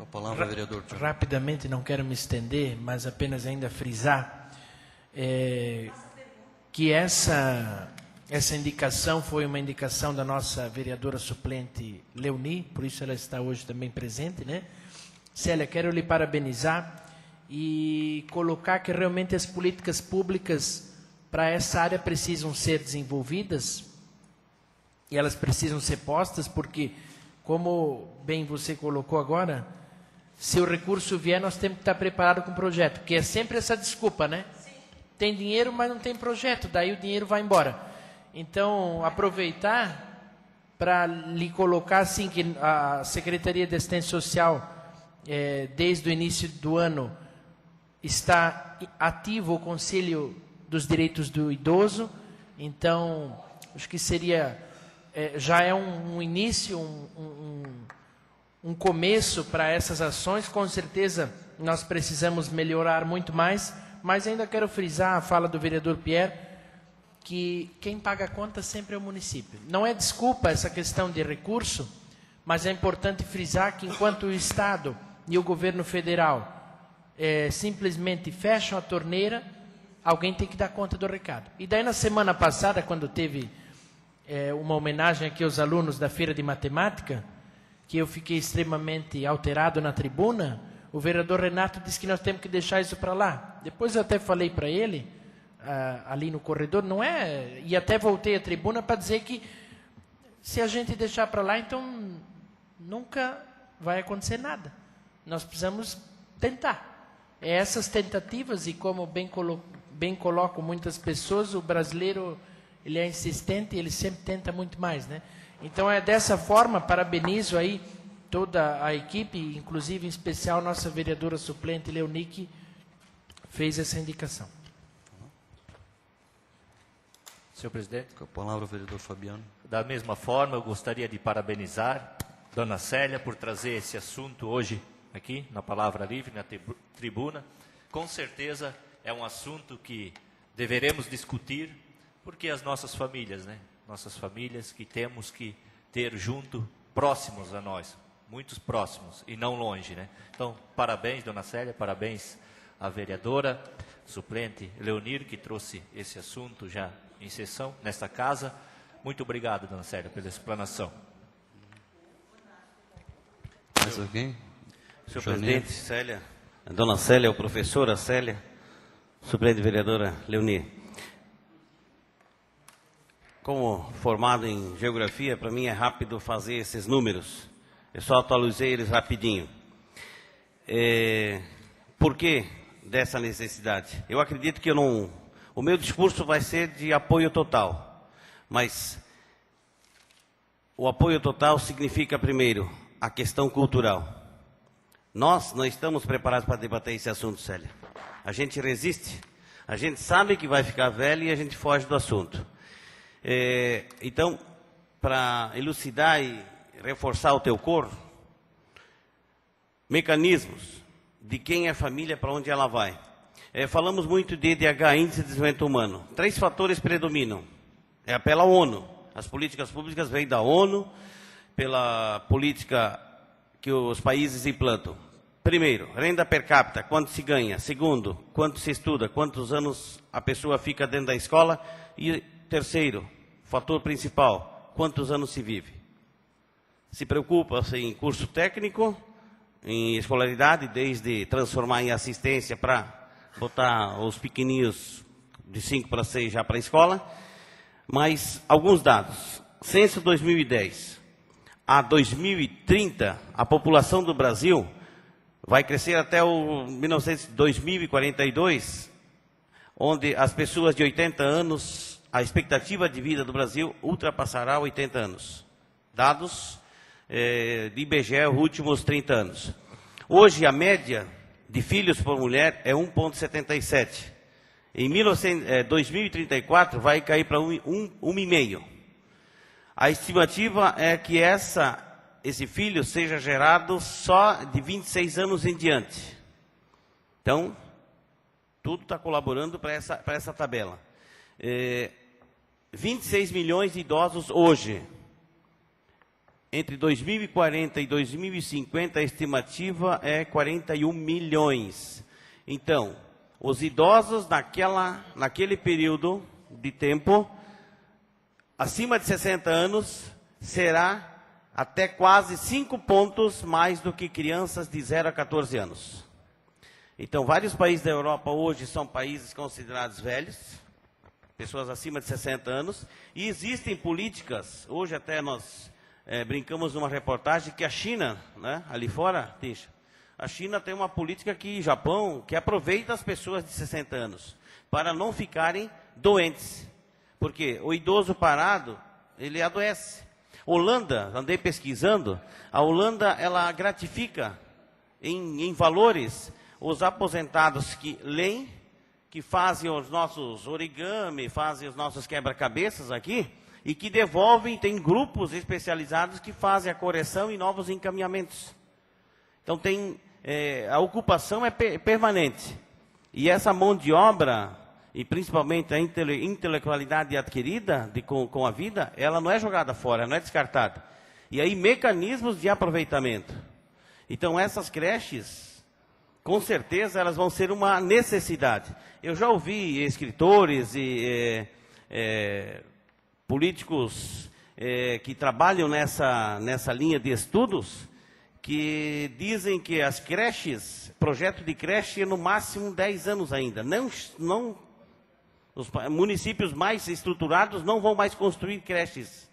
Com a palavra, vereador John. rapidamente, não quero me estender, mas apenas ainda frisar que essa indicação foi uma indicação da nossa vereadora suplente Leoni, por isso ela está hoje também presente, né? Célia, quero lhe parabenizar e colocar que realmente as políticas públicas para essa área precisam ser desenvolvidas e elas precisam ser postas, porque, como bem você colocou agora, se o recurso vier, nós temos que estar preparados com o projeto, porque é sempre essa desculpa, né? Sim. Tem dinheiro, mas não tem projeto, daí o dinheiro vai embora. Então, aproveitar para lhe colocar assim, que a Secretaria de Assistência Social, desde o início do ano, está ativo o Conselho dos Direitos do Idoso. Então, acho que seria, já é um início, um começo para essas ações. Com certeza, nós precisamos melhorar muito mais, mas ainda quero frisar a fala do vereador Pierre, que quem paga a conta sempre é o município. Não é desculpa essa questão de recurso, mas é importante frisar que enquanto o Estado e o governo federal simplesmente fecham a torneira, alguém tem que dar conta do recado. E daí na semana passada, quando teve uma homenagem aqui aos alunos da Feira de Matemática, que eu fiquei extremamente alterado na tribuna, o vereador Renato disse que nós temos que deixar isso para lá. Depois eu até falei para ele, ali no corredor, não é... E até voltei à tribuna para dizer que se a gente deixar para lá, então nunca vai acontecer nada. Nós precisamos tentar. Essas tentativas, e como bem colocam muitas pessoas, o brasileiro ele é insistente, ele sempre tenta muito mais, né? Então é dessa forma, parabenizo aí toda a equipe, inclusive em especial nossa vereadora suplente Leoni, que fez essa indicação. Senhor presidente. Com a palavra, o vereador Fabiano. Da mesma forma, eu gostaria de parabenizar Dona Célia por trazer esse assunto hoje aqui, na Palavra Livre, na tribuna. Com certeza é um assunto que deveremos discutir, porque as nossas famílias, né? Nossas famílias que temos que ter junto, próximos a nós, muitos próximos e não longe, né? Então, parabéns, Dona Célia, parabéns à vereadora suplente Leonir, que trouxe esse assunto já em sessão nesta casa. Muito obrigado, Dona Célia, pela explanação. Mais alguém? Senhor presidente, Célia, a Dona Célia, a professora Célia, suplente vereadora Leonir. Como formado em geografia, para mim é rápido fazer esses números. Eu só atualizei eles rapidinho. Por que dessa necessidade? Eu acredito que o meu discurso vai ser de apoio total. Mas o apoio total significa, primeiro, a questão cultural. Nós não estamos preparados para debater esse assunto, Célia. A gente resiste. A gente sabe que vai ficar velho e a gente foge do assunto. Então, para elucidar e reforçar o teu coro, mecanismos de quem é família, para onde ela vai. Falamos muito de IDH, Índice de Desenvolvimento Humano. 3 fatores predominam. Pela ONU. As políticas públicas vêm da ONU, pela política que os países implantam. Primeiro, renda per capita, quanto se ganha. Segundo, quanto se estuda, quantos anos a pessoa fica dentro da escola. E terceiro, fator principal, quantos anos se vive. Se preocupa em curso técnico, em escolaridade, desde transformar em assistência para botar os pequeninhos de 5 para 6 já para a escola. Mas alguns dados. Censo 2010. A 2030, a população do Brasil vai crescer até o 2042, onde as pessoas de 80 anos, a expectativa de vida do Brasil ultrapassará 80 anos. Dados de IBGE, os últimos 30 anos. Hoje, a média de filhos por mulher é 1,77. Em 2034, vai cair para 1,5. A estimativa é que esse filho seja gerado só de 26 anos em diante. Então, tudo está colaborando para essa tabela. 26 milhões de idosos hoje. Entre 2040 e 2050, a estimativa é 41 milhões. Então, os idosos naquele período de tempo, acima de 60 anos, será até quase 5 pontos mais do que crianças de 0 a 14 anos. Então, vários países da Europa hoje são países considerados velhos, pessoas acima de 60 anos, e existem políticas, hoje até nós brincamos numa reportagem que a China, né, ali fora, Tisha, a China tem uma política Japão, que aproveita as pessoas de 60 anos, para não ficarem doentes. Porque o idoso parado, ele adoece. Holanda, andei pesquisando, a Holanda, ela gratifica em valores os aposentados que leem, que fazem os nossos origami, fazem os nossos quebra-cabeças aqui, e que devolvem, tem grupos especializados que fazem a correção e novos encaminhamentos. Então, a ocupação é permanente. E essa mão de obra, e principalmente a intelectualidade adquirida com a vida, ela não é jogada fora, não é descartada. E aí, mecanismos de aproveitamento. Então, essas creches, com certeza, elas vão ser uma necessidade. Eu já ouvi escritores e políticos que trabalham nessa linha de estudos, que dizem que as creches, projeto de creche é no máximo 10 anos ainda. Os municípios mais estruturados não vão mais construir creches.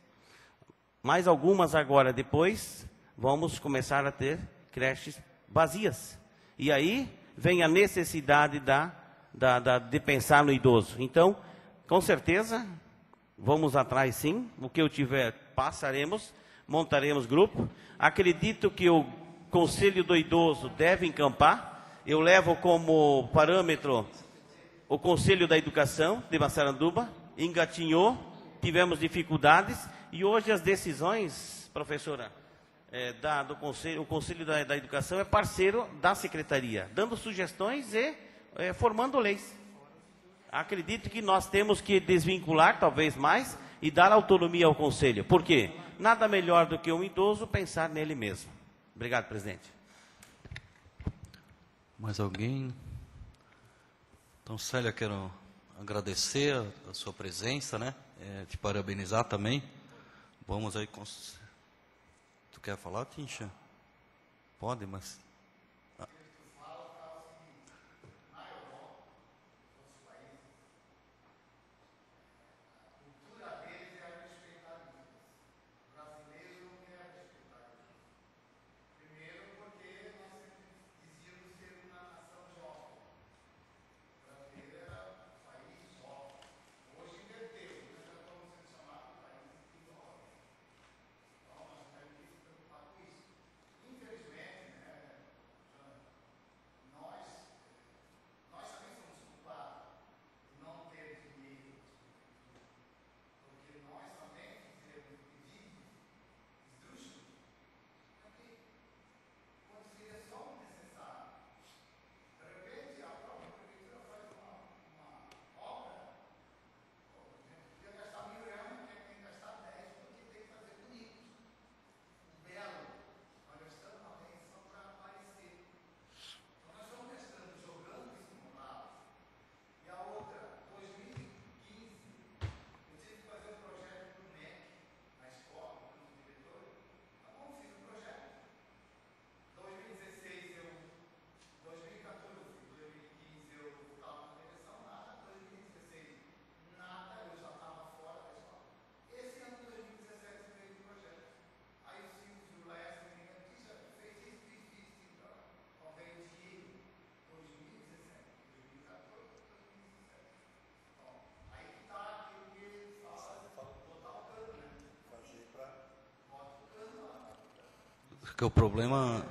Mais algumas agora, depois, vamos começar a ter creches vazias. E aí vem a necessidade de pensar no idoso. Então, com certeza, vamos atrás sim. O que eu tiver, passaremos, montaremos grupo. Acredito que o Conselho do Idoso deve encampar. Eu levo como parâmetro o Conselho da Educação de Massaranduba, engatinhou, tivemos dificuldades, e hoje as decisões, professora, do Conselho, o Conselho da Educação é parceiro da Secretaria, dando sugestões e formando leis. Acredito que nós temos que desvincular, talvez mais, e dar autonomia ao Conselho. Por quê? Nada melhor do que um idoso pensar nele mesmo. Obrigado, presidente. Mais alguém? Então, Célia, quero agradecer a sua presença, né? Te parabenizar também. Vamos aí com... Tu quer falar, Tincha? Pode, mas... que o problema...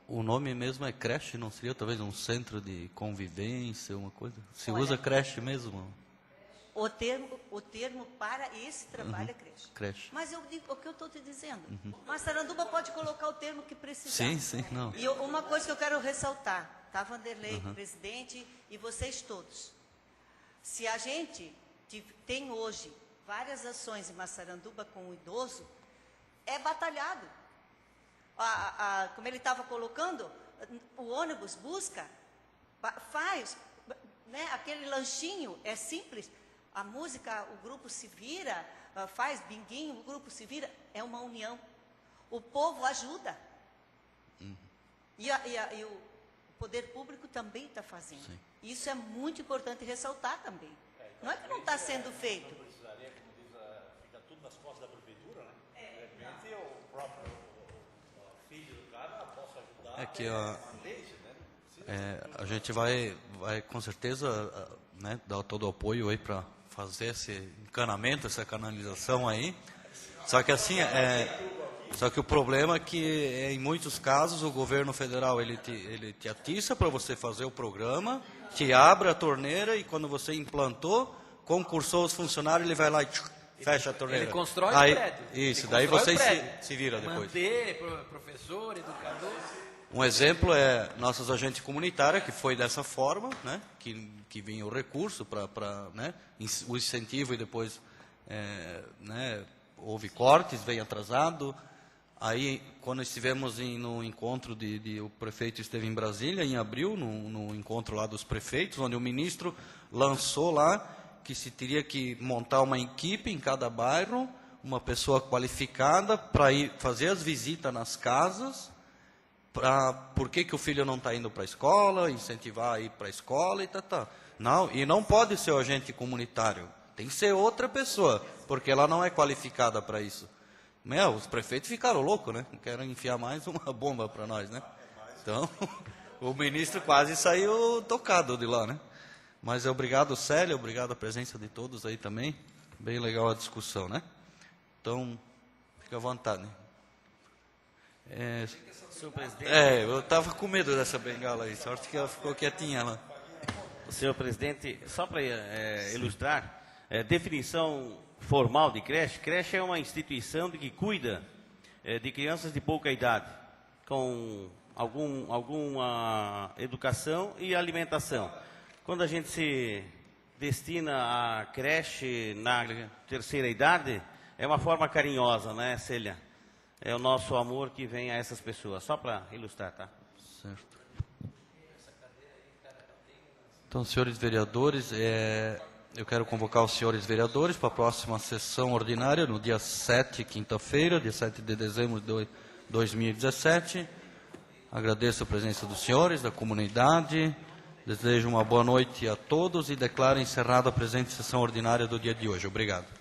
O nome mesmo é creche, não seria talvez um centro de convivência, uma coisa? Se Olha, usa creche mesmo? O termo para esse trabalho é creche. Creche. Mas eu digo, o que eu estou te dizendo, Massaranduba pode colocar o termo que precisar. Sim, sim, não. E uma coisa que eu quero ressaltar, tá, Vanderlei, presidente, e vocês todos. Se a gente tem hoje várias ações em Massaranduba com o idoso, é batalhado. Como ele estava colocando, o ônibus busca, faz, né, aquele lanchinho, é simples. A música, o grupo se vira, faz binguinho, o grupo se vira, é uma união. O povo ajuda. E o poder público também está fazendo. Sim. Isso é muito importante ressaltar também. Não é que não está sendo feito. Fica tudo nas costas da prefeitura, né? De repente, o próprio filho do cara possa ajudar. É que a gente vai com certeza, né, dar todo o apoio aí para fazer esse encanamento, essa canalização aí. Só que assim, só que o problema é que em muitos casos o governo federal ele te atiça para você fazer o programa, te abre a torneira e quando você implantou, concursou os funcionários, ele vai lá e fecha a torneira. Ele constrói aí, o prédio. Isso, Ele daí constrói você se vira depois. Manter professor, educador. Um exemplo é nossas agentes comunitárias, que foi dessa forma, né, que vinha o recurso para né, o incentivo e depois né, houve cortes, veio atrasado. Aí, quando estivemos no encontro o prefeito esteve em Brasília, em abril, no encontro lá dos prefeitos, onde o ministro lançou lá que se teria que montar uma equipe em cada bairro, uma pessoa qualificada para ir fazer as visitas nas casas, por que o filho não está indo para a escola, incentivar a ir para a escola e tá. Não, e não pode ser o agente comunitário, tem que ser outra pessoa, porque ela não é qualificada para isso. Os prefeitos ficaram loucos, né? Querem enfiar mais uma bomba para nós, né? Então, o ministro quase saiu tocado de lá, né? Mas obrigado, Célia, obrigado a presença de todos aí também. Bem legal a discussão, né? Então, fica à vontade. Senhor presidente. Eu estava com medo dessa bengala aí, sorte que ela ficou quietinha lá. Senhor presidente, só para ilustrar, definição formal de creche. Creche é uma instituição que cuida de crianças de pouca idade, com alguma educação e alimentação. Quando a gente se destina a creche na terceira idade, é uma forma carinhosa, né, Célia? É o nosso amor que vem a essas pessoas. Só para ilustrar, tá? Certo. Então, senhores vereadores, eu quero convocar os senhores vereadores para a próxima sessão ordinária, no dia 7, quinta-feira, dia 7 de dezembro de 2017. Agradeço a presença dos senhores, da comunidade, desejo uma boa noite a todos e declaro encerrada a presente sessão ordinária do dia de hoje. Obrigado.